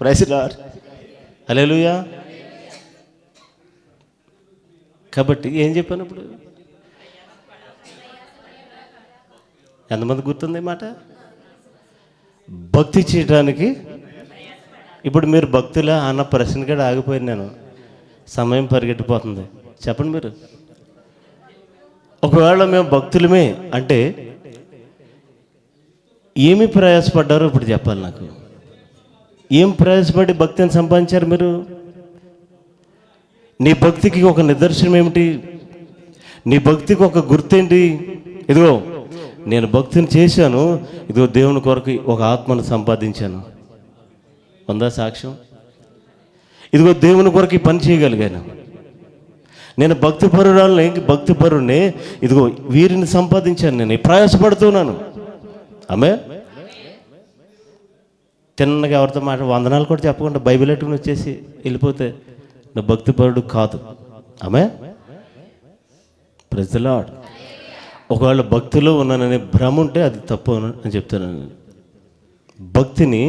Praise lord. హల్లెలూయా. కాబట్టి ఏం చెప్పాను ఇప్పుడు? ఎంతమంది గుర్తుంది మాట? భక్తి చేయడానికి. ఇప్పుడు మీరు భక్తులా అన్న ప్రశ్న కూడా ఆగిపోయాను నేను. సమయం పరిగెట్టిపోతుంది. చెప్పండి మీరు. ఒకవేళ మేము భక్తులమే అంటే ఏమి ప్రయాసపడ్డారో ఇప్పుడు చెప్పాలి నాకు. ఏం ప్రయాసపడి భక్తిని సంపాదించారు మీరు? నీ భక్తికి ఒక నిదర్శనం ఏమిటి? నీ భక్తికి ఒక గుర్తేంటి? ఇదిగో నేను భక్తిని చేశాను, ఇదిగో దేవుని కొరకు ఒక ఆత్మను సంపాదించాను. ఉందా సాక్ష్యం? ఇదిగో దేవుని కొరకు ఈ పని చేయగలిగాను. నేను భక్తిపరుడిని, ఇదిగో వీరిని సంపాదించాను, నేను ప్రయాసపడుతున్నాను. ఆమె తిన్నగా ఎవరితో మాట వందనాలు కూడా చెప్పకుండా బైబిల్ ఎట్టుకుని వచ్చేసి వెళ్ళిపోతే నువ్వు భక్తిపరుడు కాదు. ఆమె ప్రైజ్ ది లార్డ్. ఒకవేళ భక్తిలో ఉన్నాననే భ్రమ ఉంటే అది తప్పు అని చెప్తాను. భక్తిని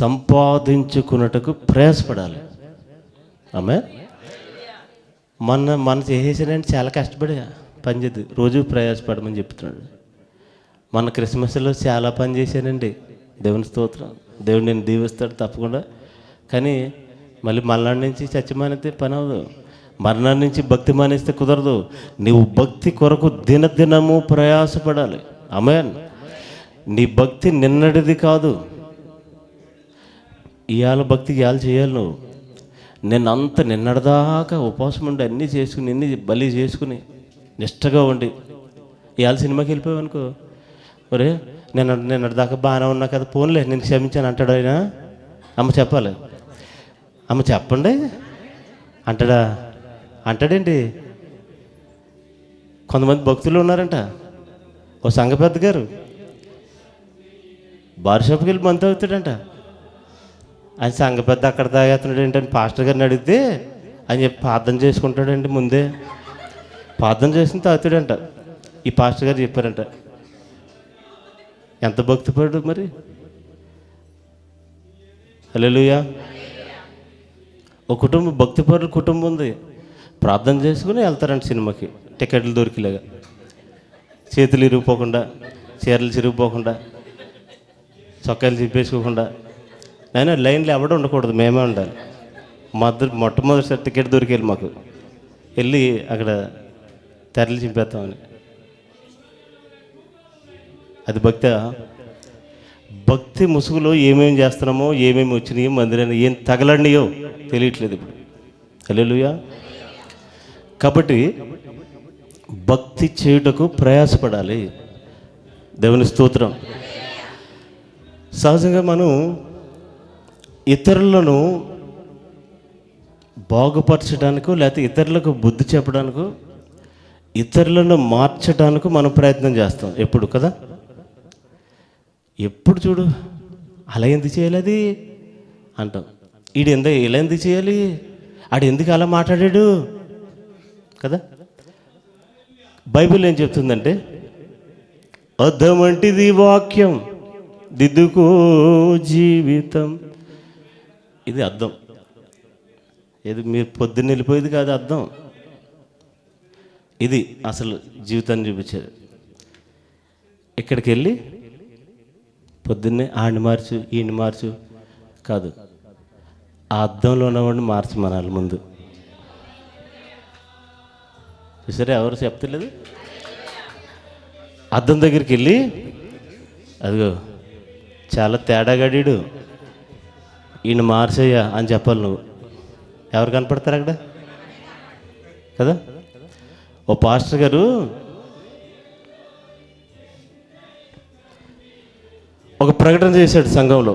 సంపాదించుకున్నట్టుకు ప్రయాసపడాలి. ఆమె మన చేసేసానంటే చాలా కష్టపడి పనిచేద్ది, రోజు ప్రయాసపడమని చెప్తున్నాడు. మన క్రిస్మస్లో చాలా పని చేశానండి, దేవుని స్తోత్రం. దేవుడు నేను దీవిస్తాడు తప్పకుండా. కానీ మళ్ళీ మరణాన్ని నుంచి చచ్చిమానితే పని అవ్వదు, మరణాన్ని నుంచి భక్తి మానేస్తే కుదరదు. నీవు భక్తి కొరకు దినదినము ప్రయాసపడాలి. ఆమేన్. నీ భక్తి నిన్నటిది కాదు. ఇవాళ భక్తి ఇవాళ చేయాలి నువ్వు. నిన్నటిదాకా ఉపవాసం ఉండి అన్నీ చేసుకుని అన్నీ బలి చేసుకుని నిష్టగా ఉండి ఇవాళ సినిమాకి వెళ్ళిపోయావు అనుకో, ఒరే నిన్నటిదాకా బాగానే ఉన్నా కదా, పోన్లే నేను క్షమించాను అంటాడు ఆయన. అమ్మ చెప్పాలి, అమ్మ చెప్పండి అంటాడా? అంటాడేంటి? కొంతమంది భక్తులు ఉన్నారంట. ఓ సంఘ పెద్ద గారు బార్ షాప్కి వెళ్ళి మందు అవుతాడంట. ఆయన సంఘ పెద్ద అక్కడ తాగేస్తున్నాడు ఏంటని పాస్టర్ గారిని అడిగితే ఆయన చెప్పి ప్రార్థన చేసుకుంటాడండి, ముందే ప్రార్థన చేసుకుని తాగుతాడంట. ఈ పాస్టర్ గారు చెప్పారంట. ఎంత భక్తిపడు మరి. హల్లెలూయా. ఒక కుటుంబం, భక్తిపరుల కుటుంబం ఉంది. ప్రార్థన చేసుకుని వెళ్తారంట సినిమాకి, టికెట్లు దొరికేలాగా, చేతులు ఇరిగిపోకుండా, చీరలు చిరిగిపోకుండా, చొక్కాలు చిప్పేసుకోకుండా. అయినా లైన్లో ఎవడ ఉండకూడదు, మేమే ఉండాలి. మొట్టమొదటిసారి టికెట్ దొరికేది మాకు, వెళ్ళి అక్కడ తెరలు చింపేస్తామని. అది భక్తి. భక్తి ముసుగులో ఏమేమి చేస్తున్నామో, ఏమేమి వచ్చినాయో, మందిరాన్ని ఏం తగలడినాయో తెలియట్లేదు ఇప్పుడు. హల్లెలూయా. కాబట్టి భక్తి చేయుటకు ప్రయాసపడాలి. దేవుని స్తోత్రం. సహజంగా మనం ఇతరులను బాగుపరచడానికో లేకపోతే ఇతరులకు బుద్ధి చెప్పడానికో ఇతరులను మార్చడానికో మనం ప్రయత్నం చేస్తాం ఎప్పుడు కదా. ఎప్పుడు చూడు అలా ఎందుకు చేయాలి అది అంటాం. ఇలా ఎందుకు చేయాలి, ఆడు ఎందుకు అలా మాట్లాడాడు కదా. బైబిల్ ఏం చెప్తుందంటే, అద్దం వంటిది వాక్యం, దిద్దుకో జీవితం. ఇది అద్దం. ఇది మీరు పొద్దున్న వెళ్ళిపోయేది కాదు అద్దం. ఇది అసలు జీవితాన్ని చూపించేది. ఇక్కడికి వెళ్ళి పొద్దున్నే ఆడిని మార్చు, ఈయన్ని మార్చు కాదు, ఆ అద్దంలో ఉన్నవాడిని మార్చమనాలి ముందు. చూసారా, ఎవరు చెప్తలేదు. అద్దం దగ్గరికి వెళ్ళి, అదిగో చాలా తేడాగాడీడు, ఈయన మార్చయ్యా అని చెప్పాలి నువ్వు. ఎవరు కనపడతారు అక్కడ కదా. ఓ పాస్టర్ గారు ఒక ప్రకటన చేశాడు సంఘంలో.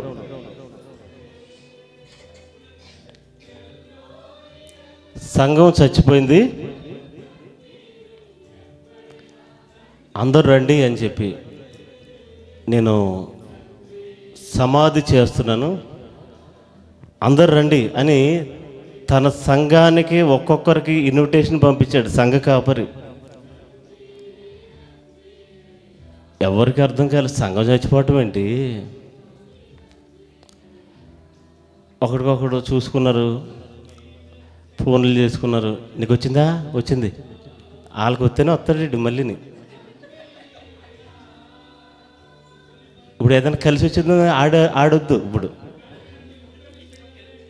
సంఘం చచ్చిపోయింది, అందరూ రండి అని చెప్పి, నేను సమాధి చేస్తున్నాను, అందరు రండి అని తన సంఘానికి ఒక్కొక్కరికి ఇన్విటేషన్ పంపించాడు సంఘ కాపరి. ఎవరికి అర్థం కాలేదు, సంఘం చచ్చిపోవటం ఏంటి. ఒకరికొకడు చూసుకున్నారు, ఫోన్లు చేసుకున్నారు. నీకు వచ్చిందా? వచ్చింది. వాళ్ళకి వస్తేనే వస్తాడు మళ్ళీని. ఇప్పుడు ఏదైనా కలిసి వచ్చిందో ఆడొద్దు. ఇప్పుడు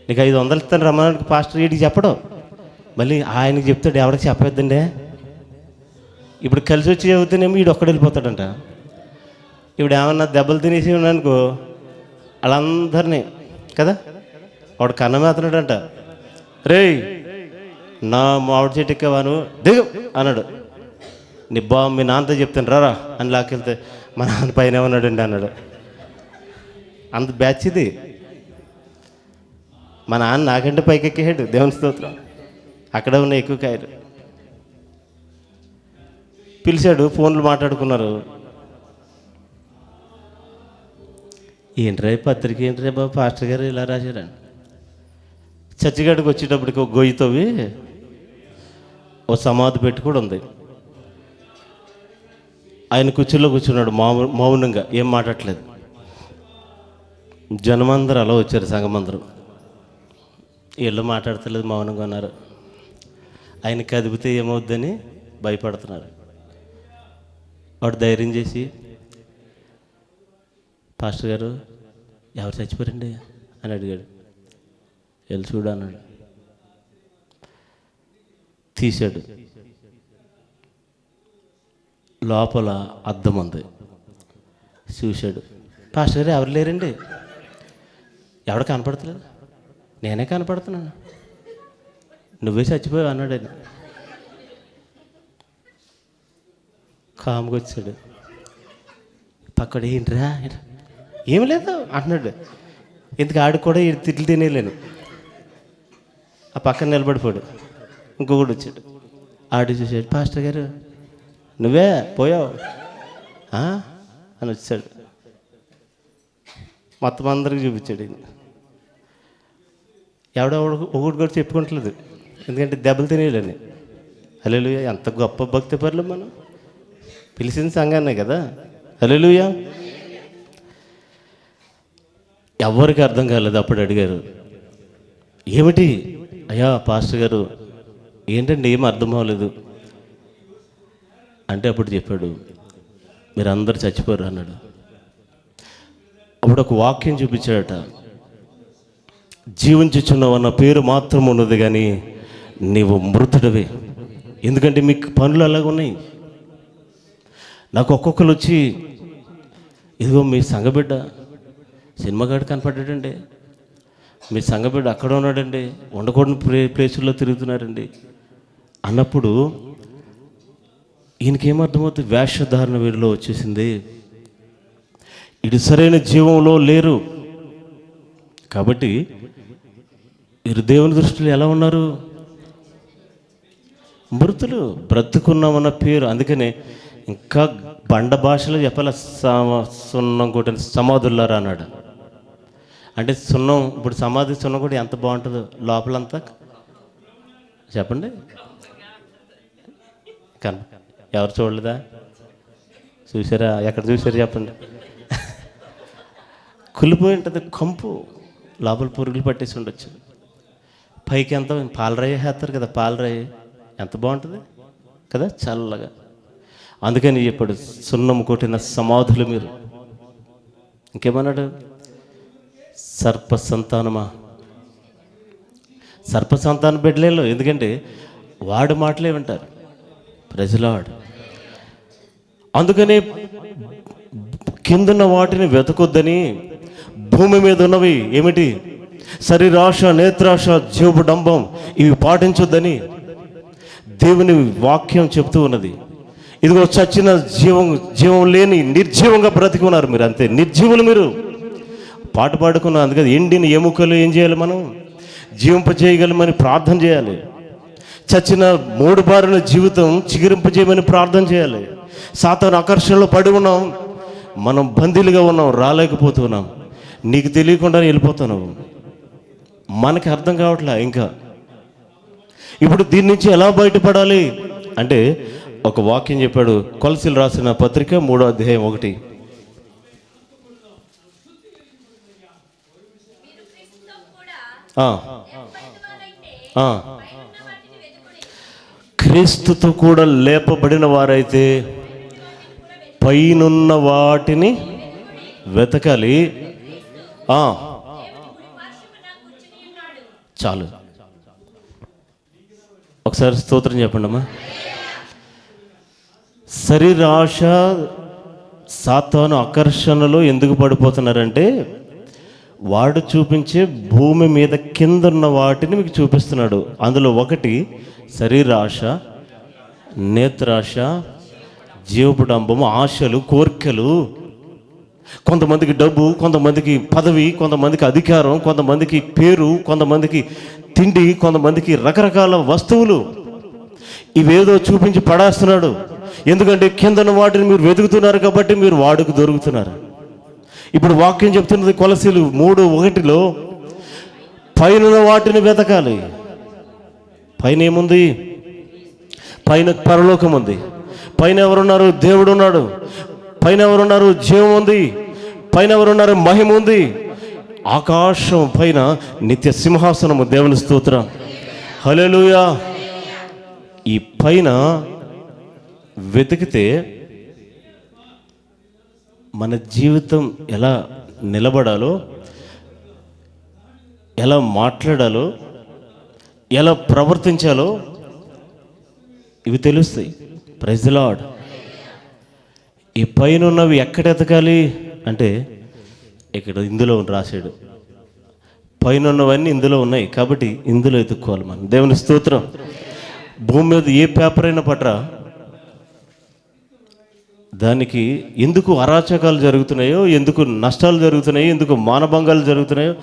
నీకు 500 ఇస్తాను రమ్మడానికి పాస్టర్ వీడికి చెప్పడం, మళ్ళీ ఆయనకి చెప్తాడు, ఎవరికి చెప్పొద్దండి. ఇప్పుడు కలిసి వచ్చి చదివితేనేమో వీడు ఒక్కడు వెళ్ళిపోతాడంట. ఇప్పుడు ఏమన్నా దెబ్బలు తినేసి ఉన్నానుకో వాళ్ళందరినీ కదా, వాడు కన్నమేస్తున్నాడంట. రేయ్ నా మామిడి చెట్టు ఎక్కేవాను దిగు అన్నాడు. నీ మీ నాన్నతో చెప్తాను రారా అని లాక్కెళ్తే, మా నాన్న పైన ఏమన్నాడండి అన్నాడు. అంత బ్యాచ్ ఇది. మా నాన్న నాకంటే పైకి ఎక్కేసాడు, దేవుని స్తోత్రం. అక్కడ ఉన్న ఎక్కువ కాయలు పిలిచాడు, ఫోన్లు మాట్లాడుకున్నారు. ఏంట్రా పత్రిక, ఏంట్రా బాబు పాస్టర్ గారు ఇలా రాశారండి. చర్చిగాడికి వచ్చేటప్పటికి ఒక గొయ్యితోవి ఓ సమాధి పెట్టి కూడా ఉంది. ఆయన కుర్చీలో కూర్చున్నాడు మౌనంగా, ఏం మాట్లాడలేదు. జనమందరూ అలా వచ్చారు, సంఘమందరూ. వీళ్ళు మాట్లాడతలేదు, మౌనంగా ఉన్నారు. ఆయన కదిపితే ఏమవుద్దని భయపడుతున్నారు. వాడు ధైర్యం చేసి, పాస్టర్ గారు ఎవరు చచ్చిపోరండి అని అడిగాడు. వెళ్ళి చూడు అన్నాడు. తీశాడు. లోపల అద్దం ఉంది. చూశాడు. పాస్టర్ గారు ఎవరు లేరండి, ఎవడు కనపడతలేదు, నేనే కనపడుతున్నాను, నువ్వే చచ్చిపోయావు అన్నాడు ఆయన. కాముగా వచ్చాడు. పక్కడు ఏంట్రా, ఏమి లేదు అంటున్నాడు. ఎందుకు ఆడికి కూడా తిట్లు తినేలేను. ఆ పక్కన నిలబడిపోయాడు. ఇంకొకటి వచ్చాడు. ఆడి చూసాడు. పాస్టర్ గారు నువ్వే పోయావు అని వచ్చాడు. మొత్తం అందరికి చూపించాడు. ఎవడో ఒకటి కూడా చెప్పుకుంటలేదు, ఎందుకంటే దెబ్బలు తినేయాలని. హల్లెలూయా, ఎంత గొప్ప భక్తి పరులు మనం, పిలిచిన సంఘాన్నే కదా. హల్లెలూయా. ఎవరికి అర్థం కాలేదు. అప్పుడు అడిగారు, ఏమిటి అయ్యా పాస్టర్ గారు, ఏంటండి ఏం అర్థం అవ్వలేదు అంటే, అప్పుడు చెప్పాడు, మీరు అందరు చచ్చిపోరు అన్నాడు. అప్పుడు ఒక వాక్యం చూపించాడట, జీవించుచున్నావు అన్న పేరు మాత్రం ఉన్నది కానీ నీవు మృతుడివే. ఎందుకంటే మీకు పనులు అలాగ ఉన్నాయి. నాకు ఒక్కొక్కరు వచ్చి, ఇదిగో మీ సంఘబిడ్డ సినిమాగాడు కనపడ్డాడండి, మీ సంఘబిడ్డ అక్కడ ఉన్నాడండి, ఉండకూడని ప్లేసుల్లో తిరుగుతున్నారండి అన్నప్పుడు ఈయనకేమర్థమవుతుంది, వేషధారణ వీరిలో వచ్చేసింది, ఇది సరైన జీవంలో లేరు. కాబట్టి వీరు దేవుని దృష్టిలో ఎలా ఉన్నారు, మృతులు. బ్రతుకున్నామన్న పేరు. అందుకనే ఇంకా బండ భాషలో చెప్పాల, సున్నం కొట్టిన సమాధుల్లారా అన్నాడు. అంటే సున్నం, ఇప్పుడు సమాధి సున్నం కూడా ఎంత బాగుంటుందో లోపలంతా. చెప్పండి, ఎవరు చూడలేదా? చూసారా? ఎక్కడ చూసారు చెప్పండి. కులిపోయి ఉంటుంది కంపు, లోపల పురుగులు పట్టేసి ఉండొచ్చు. పైకి ఎంత పాలరాయి వేస్తారు కదా, పాలరాయి ఎంత బాగుంటుంది కదా, చల్లగా. అందుకని ఇప్పుడు సున్నం కొట్టిన సమాధులు మీరు. ఇంకేమన్నాడు, సర్ప సంతానమా, సర్ప సంతాన బిడ్డలేలో. ఎందుకంటే వాడు మాటలే వింటారు ప్రజలాడు. అందుకని కిందున్న వాటిని వెతకొద్దని, భూమి మీద ఉన్నవి ఏమిటి, శరీరాశ, నేత్రాశ, జీవడంబం, ఇవి పాటించొద్దని దేవుని వాక్యం చెప్తూ ఉన్నది. ఇదిగో చచ్చిన జీవం లేని నిర్జీవంగా బ్రతికి ఉన్నారు మీరు, అంతే నిర్జీవులు మీరు. పాట పాడుకున్నారు. అందుకని ఎండిన ఎముకలు ఏం చేయాలి, మనం జీవింపజేయగలమని ప్రార్థన చేయాలి. చచ్చిన మూడు బారిన జీవితం చిగురింపజేయమని ప్రార్థన చేయాలి. సాతాను ఆకర్షణలో పడి ఉన్నాం, మనం బందీలుగా ఉన్నాం, రాలేకపోతున్నాం. నీకు తెలియకుండా వెళ్ళిపోతున్నావు, మనకి అర్థం కావట్లే. ఇంకా ఇప్పుడు దీని నుంచి ఎలా బయటపడాలి అంటే, ఒక వాక్యం చెప్పాడు. కొలసీలు రాసిన పత్రిక 3వ అధ్యాయం 1. క్రీస్తుతో కూడా లేపబడిన వారైతే పైనున్న వాటిని వెతకాలి. చాలు, ఒకసారి స్తోత్రం చెప్పండి అమ్మా. శరీరాశ, సాతాను ఆకర్షణలో ఎందుకు పడిపోతున్నారంటే, వాడు చూపించే భూమి మీద కింద ఉన్న వాటిని మీకు చూపిస్తున్నాడు. అందులో ఒకటి శరీరాశ, నేత్రాశ, జీవపుడంబము, ఆశలు, కోరికలు. కొంతమందికి డబ్బు, కొంతమందికి పదవి, కొంతమందికి అధికారం, కొంతమందికి పేరు, కొంతమందికి తిండి, కొంతమందికి రకరకాల వస్తువులు. ఇవేదో చూపించి పడేస్తున్నాడు. ఎందుకంటే కిందన వాటిని మీరు వెతుకుతున్నారు కాబట్టి మీరు వాడుకు దొరుకుతున్నారు. ఇప్పుడు వాక్యం చెప్తున్నది కొలసీలు 3:1 పైన వాటిని వెతకాలి. పైన ఏముంది? పైన పరలోకం ఉంది. పైన ఎవరున్నారు? దేవుడు ఉన్నాడు. పైన ఎవరున్నారు? జీవం ఉంది. పైన ఎవరున్నారు? మహిమ ఉంది. ఆకాశం పైన నిత్య సింహాసనము. దేవుని స్తోత్రం, హల్లెలూయా. ఈ పైన వెతికితే మన జీవితం ఎలా నిలబడాలో, ఎలా మాట్లాడాలో, ఎలా ప్రవర్తించాలో ఇవి తెలుస్తాయి. Praise the lord. ఈ పైన ఉన్నవి ఎక్కడ ఎతకాలి అంటే ఇక్కడ ఇందులో రాశాడు. పైన ఉన్నవన్నీ ఇందులో ఉన్నాయి కాబట్టి ఇందులో ఎత్తుక్కోవాలి మనం. దేవుని స్తోత్రం. భూమి మీద ఏ పేపర్ అయినా పట్రా, దానికి ఎందుకు అరాచకాలు జరుగుతున్నాయో, ఎందుకు నష్టాలు జరుగుతున్నాయో, ఎందుకు మానభంగాలు జరుగుతున్నాయో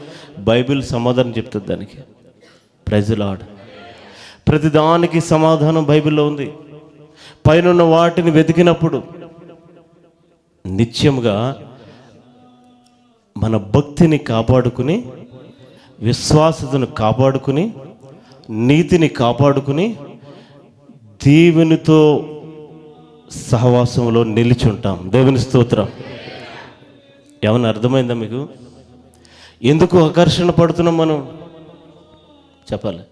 బైబిల్ సమాధానం చెప్తుంది దానికి. Praise the lord. ప్రతిదానికి సమాధానం బైబిల్లో ఉంది. పైన వాటిని వెతికినప్పుడు నిత్యముగా మన భక్తిని కాపాడుకుని, విశ్వాసతను కాపాడుకుని, నీతిని కాపాడుకుని, దేవునితో సహవాసంలో నిలిచి ఉంటాం. దేవుని స్తోత్రం. ఏమన్నా అర్థమైందా మీకు? ఎందుకు ఆకర్షణ పడుతున్నాం మనం? చెప్పాలి.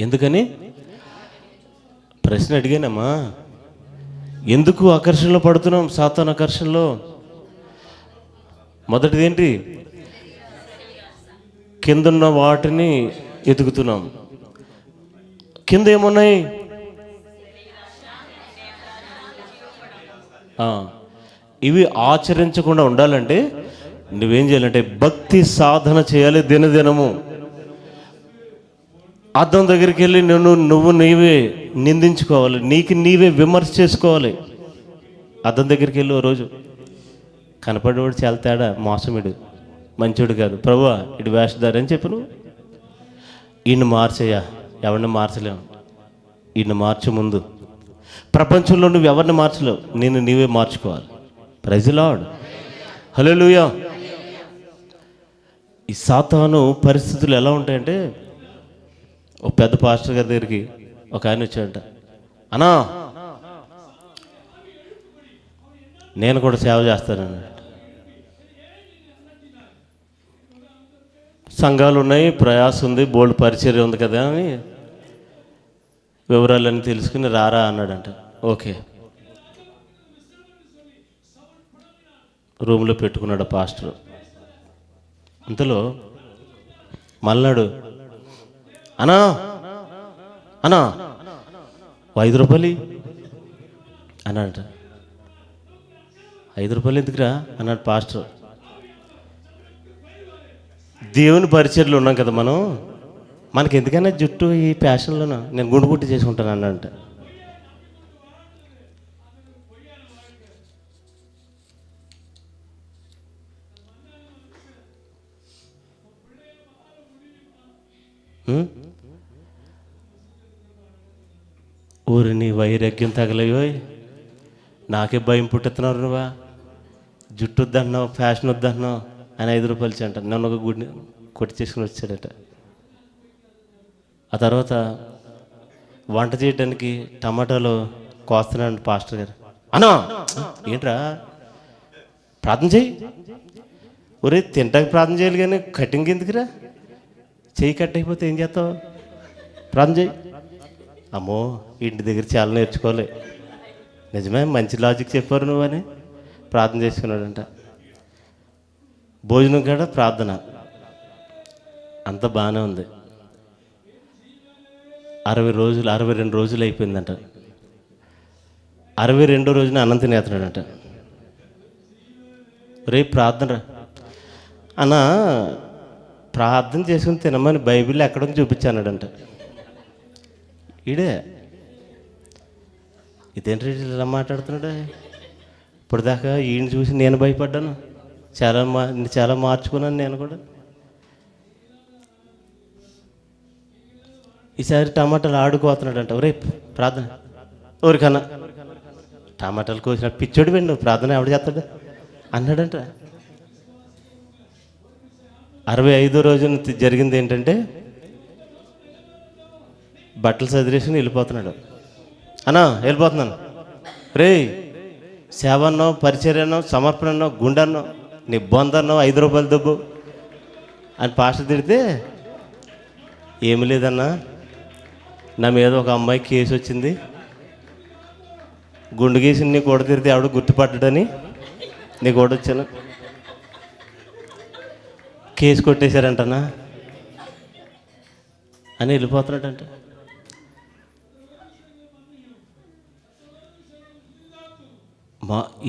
ఎందుకని ప్రశ్న అడిగానమ్మా. ఎందుకు ఆకర్షణలో పడుతున్నాం? సాతాను ఆకర్షణలో మొదటిది ఏంటి? కిందన్న వాటిని ఎతుకుతున్నాం. కింద ఏమున్నాయి? ఇవి ఆచరించకుండా ఉండాలంటే నువ్వేం చేయాలంటే భక్తి సాధన చేయాలి దినదినము. అద్దం దగ్గరికి వెళ్ళి నువ్వు నీవే నిందించుకోవాలి, నీకు నీవే విమర్శ చేసుకోవాలి. అద్దం దగ్గరికి వెళ్ళి ఓ రోజు కనపడేవాడు చాలా తేడా, మోసమిడు, మంచోడు కాదు, ప్రభువా ఇటు వేషధారి అని చెప్పు. నువ్వు ఈయన్ని మార్చయ్యా, ఎవరిని మార్చలేము, ఈయన్ని మార్చు. ముందు ప్రపంచంలో నువ్వు ఎవరిని మార్చలేవు, నేను నీవే మార్చుకోవాలి. Praise the lord. హల్లెలూయా. ఈ సాతాను పరిస్థితులు ఎలా ఉంటాయంటే, ఒక పెద్ద పాస్టర్ గారి దగ్గరికి ఒక ఆయన వచ్చాడంట. అన్నా నేను కూడా సేవ చేస్తానని. సంఘాలు ఉన్నాయి, ప్రయాసం ఉంది, బోల్డ్ పరిచర్య ఉంది కదా అని వివరాలన్నీ తెలుసుకుని రారా అన్నాడంట. ఓకే. రూమ్లో పెట్టుకున్నాడు పాస్టర్. అంతలో మల్లాడు, అన్నా అన్నా 5 రూపాయలు అన్నాడట. 5 రూపాయలు ఎందుకురా అన్నాడు పాస్టర్. దేవుని పరిచర్లు ఉన్నాం కదా మనం, మనకి ఎందుకన్నా జుట్టు ఈ ప్యాషన్లోనూ నేను గుండు పుట్టి చేసుకుంటాను అన్నంట. ఊరిని వైరాగ్యం తగలయో, నాకే భయం పుట్టెత్తున్నారు. నువ్వా జుట్టు వద్దన్నావు, ఫ్యాషన్ వద్దన్నావు అని 5 రూపాయలు ఇచ్చంట. నన్ను ఒక గుడిని కొట్టి చేసుకుని వచ్చాడట. ఆ తర్వాత వంట చేయడానికి టమాటాలు కోస్తున్నాడు పాస్టర్ గారు. అన్నా ఏంట్రా ప్రార్థన చేయి. ఒరే తింటానికి ప్రార్థన చేయాలి కానీ కటింగ్ ఎందుకురా? చెయ్యి కట్ అయిపోతే ఏం చేస్తావు? ప్రార్థన చేయి. అమ్మో ఇంటి దగ్గర చాలా నేర్చుకోవాలి. నిజమే, మంచి లాజిక్ చెప్పారు నువ్వు అని ప్రార్థన చేసుకున్నాడంట. భోజనం కూడా ప్రార్థన, అంత బాగానే ఉంది. 62 రోజులు అయిపోయిందంట. 62వ రోజున అన్నం తినేస్తున్నాడంట. రేపు ప్రార్థన అన్నా, ప్రార్థన చేసుకుని తినమని బైబిల్లో ఎక్కడో చూపించానాడంట. ఈడే ఇదేంటి ఇలా మాట్లాడుతున్నాడు? ఇప్పుడు దాకా ఈయన చూసి నేను భయపడ్డాను, చాలా మార్చుకున్నాను నేను కూడా. ఈసారి టమాటాలు ఆడుకోతున్నాడంట. రేపు ప్రార్థన ఎవరికన్నా టమాటాలు కోసిన పిచ్చోడు వెండు ప్రార్థన ఎవడు చేస్తాడు అన్నాడంట. 65వ రోజున జరిగింది ఏంటంటే, బట్టలు సదిరేసుకుని వెళ్ళిపోతున్నాడు. అన్నా వెళ్ళిపోతున్నాను. రే సేవ అన్నావు, పరిచర్య అన్నావు, సమర్పణ అన్నావు, గుండె అన్నావు, నీ బొందన్నావు, 5 రూపాయలు దబ్బు అని పాస్టర్ తిడితే, ఏమి లేదన్నా నా మీద ఒక అమ్మాయి కేసు వచ్చింది, గుండు గీసి నీ కూడా తిరిగితే ఆవిడ గుర్తుపట్టడని నీ కూడా వచ్చాను, కేసు కొట్టేశారంటనా అని వెళ్ళిపోతున్నాడంట.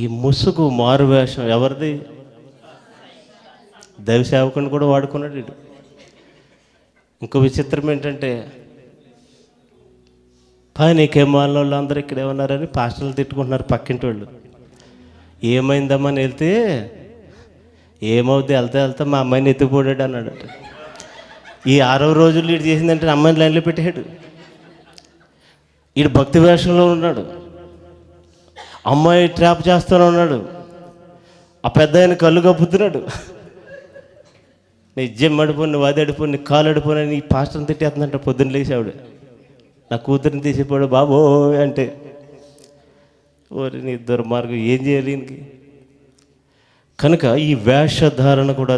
ఈ ముసుగు మారువేషం ఎవరిది? దైవ సేవకుని కూడా వాడుకున్నాడు వీడు. ఇంకో విచిత్రం ఏంటంటే నీకేం వాళ్ళ వాళ్ళు అందరూ ఇక్కడే ఉన్నారని పాస్టర్లు తిట్టుకుంటున్నారు పక్కింటి వాళ్ళు. ఏమైందమ్మని వెళ్తే ఏమవుద్ది వెళ్తా మా అమ్మాయిని ఎత్తుకుపోయాడు అన్నాడు. ఈ 6వ రోజులు వీడు చేసిందంటే అమ్మాయిని లైన్లో పెట్టాడు. వీడు భక్తి వేషంలో ఉన్నాడు, అమ్మాయి ట్రాప్ చేస్తూనే ఉన్నాడు, ఆ పెద్ద ఆయన కళ్ళు కప్పుతున్నాడు. నీ జిమ్ అడిపోయి, నువ్వు అది అడిపోయి, నీ కాలు అడిపోయి, నీ పాస్టర్ని తిట్టేస్తుందంట. పొద్దున్న లేచావిడ నా కూతురిని తీసిపోయాడు బాబో అంటే, ఓరి నీ దుర్మార్గం, ఏం చేయాలి ఈయనకి? కనుక ఈ వేషధారణ కూడా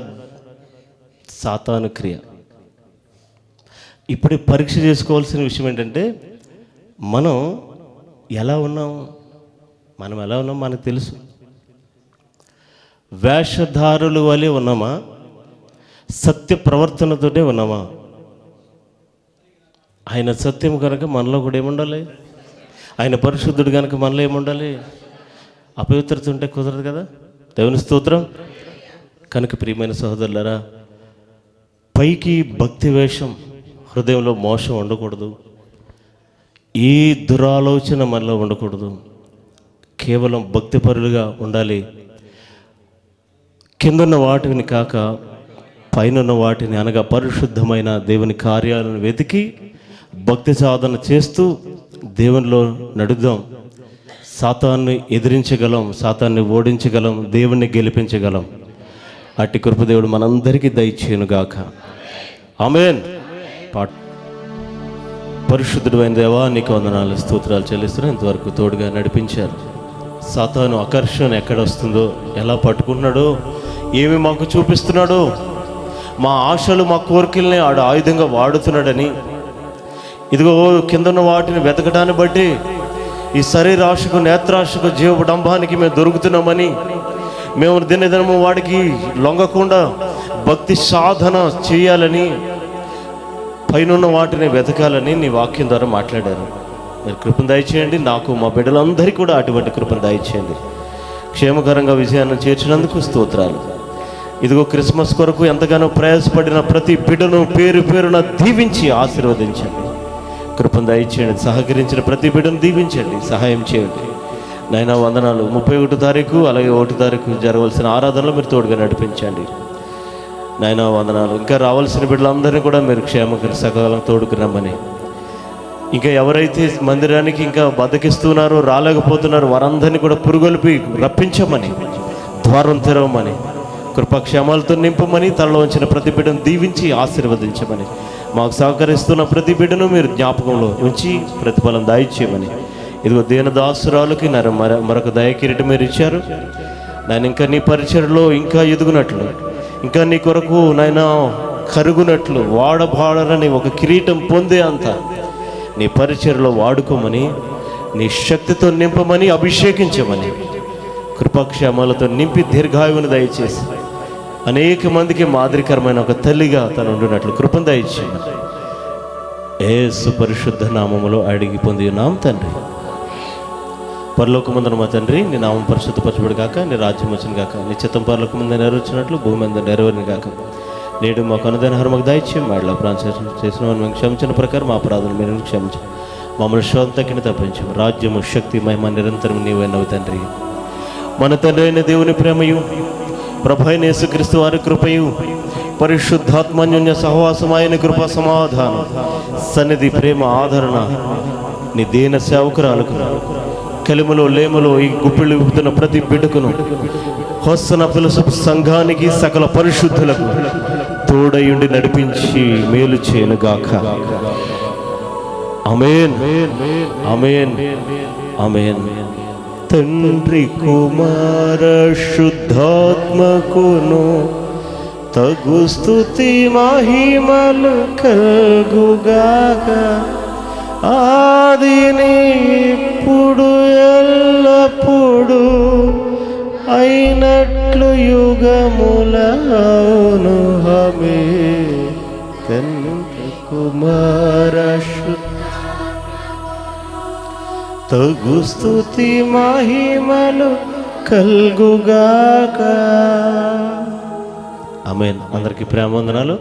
సాతాను క్రియ. ఇప్పుడు పరీక్ష చేసుకోవాల్సిన విషయం ఏంటంటే మనం ఎలా ఉన్నాం మనకు తెలుసు. వేషధారుల వలె ఉన్నామా? సత్య ప్రవర్తనతోనే ఉన్నామా? ఆయన సత్యం కనుక మనలో కూడా ఏముండాలి? ఆయన పరిశుద్ధుడు కనుక మనలో ఏముండాలి? అపవిత్రత ఉంటే కుదరదు కదా. దేవుని స్తోత్రం. కనుక ప్రియమైన సహోదరులారా, పైకి భక్తి వేషం, హృదయంలో మోసం ఉండకూడదు. ఈ దురాలోచన మనలో ఉండకూడదు. కేవలం భక్తిపరులుగా ఉండాలి. కిందన్న వాటిని కాక పైనున్న వాటిని, అనగా పరిశుద్ధమైన దేవుని కార్యాలను వెతికి భక్తి సాధన చేస్తూ దేవునిలో నడుద్దాం. సాతాన్ని ఎదిరించగలం, సాతాన్ని ఓడించగలం, దేవుణ్ణి గెలిపించగలం. అట్టి కృప దేవుడు మనందరికీ దయచేయునుగాక. ఆమేన్. పరిశుద్ధుడు అయిన దేవా, నీకు వందనాలు, స్తోత్రాలు చెల్లిస్తున్నాను. ఇంతవరకు తోడుగా నడిపించారు. సాతాను ఆకర్షణ ఎక్కడ వస్తుందో, ఎలా పట్టుకుంటున్నాడో, ఏమి మాకు చూపిస్తున్నాడో, మా ఆశలు మా కోరికల్ని ఆడు ఆయుధంగా వాడుతున్నాడని, ఇదిగో కిందన్న వాటిని వెతకడాన్ని బట్టి ఈ శరీరాశకు, నేత్రాశకు, జీవడంబానికి మేము దొరుకుతున్నామని, మేము దినదినము వాడికి లొంగకుండా భక్తి సాధన చేయాలని, పైనున్న వాటిని వెతకాలని నీ వాక్యం ద్వారా మాట్లాడారు. మీరు కృపను దయచేయండి. నాకు, మా బిడ్డలందరికీ కూడా అటువంటి కృపను దయచేయండి. క్షేమకరంగా విజయాన్ని చేర్చినందుకు స్తోత్రాలు. ఇదిగో క్రిస్మస్ కొరకు ఎంతగానో ప్రయాసపడిన ప్రతి బిడ్డను పేరు పేరున దీవించి ఆశీర్వదించండి. కృపను దయచేయండి. సహకరించిన ప్రతి బిడ్డను దీవించండి, సహాయం చేయండి. నాయనా వందనాలు. 31 తారీఖు అలాగే 1 తారీఖు జరగవలసిన ఆరాధనలో మీరు తోడుగా నడిపించండి. నాయనా వందనాలు. ఇంకా రావాల్సిన బిడ్డలందరినీ కూడా మీరు క్షేమకర సకాలం తోడుకు రమ్మని, ఇంకా ఎవరైతే మందిరానికి ఇంకా బద్దకిస్తున్నారో, రాలేకపోతున్నారో వారందరినీ కూడా పురుగొల్పి రప్పించమని, ద్వారం తెరవమని, కృపాక్షేమాలతో నింపమని, తనలో ఉంచిన ప్రతి బిడ్డను దీవించి ఆశీర్వదించమని, మాకు సహకరిస్తున్న ప్రతి బిడ్డను మీరు జ్ఞాపకంలో ఉంచి ప్రతిఫలం దయచేయమని, ఇదిగో దీనదాసురాలకి మరొక దయకిరీటం మీరు ఇచ్చారు. నేను ఇంకా నీ పరిచయలో ఇంకా ఎదుగునట్లు, ఇంకా నీ కొరకు నాయన కరుగునట్లు, వాడబాడరని ఒక కిరీటం పొందే అంత నీ పరిచయలో వాడుకోమని, నీ శక్తితో నింపమని, అభిషేకించమని, కృపాక్షేమాలతో నింపి దీర్ఘాయువును దయచేసి అనేక మందికి మాదిరికరమైన ఒక తల్లిగా తను ఉండినట్లు కృపను దయచేయమని యేసు పరిశుద్ధ నామములో అడిగి పొంది ఉన్నాం తండ్రి. పరలోకమందున మా తండ్రి, నీ నామం పరిశుద్ధపరచబడి గాక, నీ రాజ్యం వచ్చిన గాక, నీ చిత్తం పరలోకమందు నెరవేర్చినట్లు భూమి మీద నెరవేరిన గాక. నేడు మాకు అనుదైన హరమకు దయచేయం. మాడలో ప్రాంతం చేసిన మేము క్షమించిన ప్రకారం మా అపరాధులు మీరు క్షమించు. మమ్మల్ని శోధన తగ్గిన తప్పించు. రాజ్యము, శక్తి, మహిమ నిరంతరం నీవైనవు తండ్రి. మన తండ్రి అయిన దేవుని ప్రేమయు, ప్రభు అయిన యేసుక్రీస్తు వారి కృపయు, పరిశుద్ధాత్మన్యోన్య సహవాసమైన కృపా సమాధానం, సన్నిధి, ప్రేమ, ఆదరణ నీ దీన సేవకురాలకు, కలిములో లేములో ఈ గుప్పిళ్ళు విప్పుతున్న ప్రతి బిడ్డకును, హోసన పిలుసు సంఘానికి, సకల పరిశుద్ధులకు తోడయుండి నడిపించి మేలు చేయనుగాక. ఆమేన్, ఆమేన్, ఆమేన్. తండ్రి, కుమార, శుద్ధాత్మకును తగు స్తుతి మహిమలు కలుగుగాక. ఆదిని ఇప్పుడు ఎల్లప్పుడు అయినట్లు యుగములను. ఆమేన్. తండ్రి, కుమార, తగు స్తుతి మహిమలు కల్గుగాక. ఆమేన్. అందరికీ ప్రేమ వందనాలు.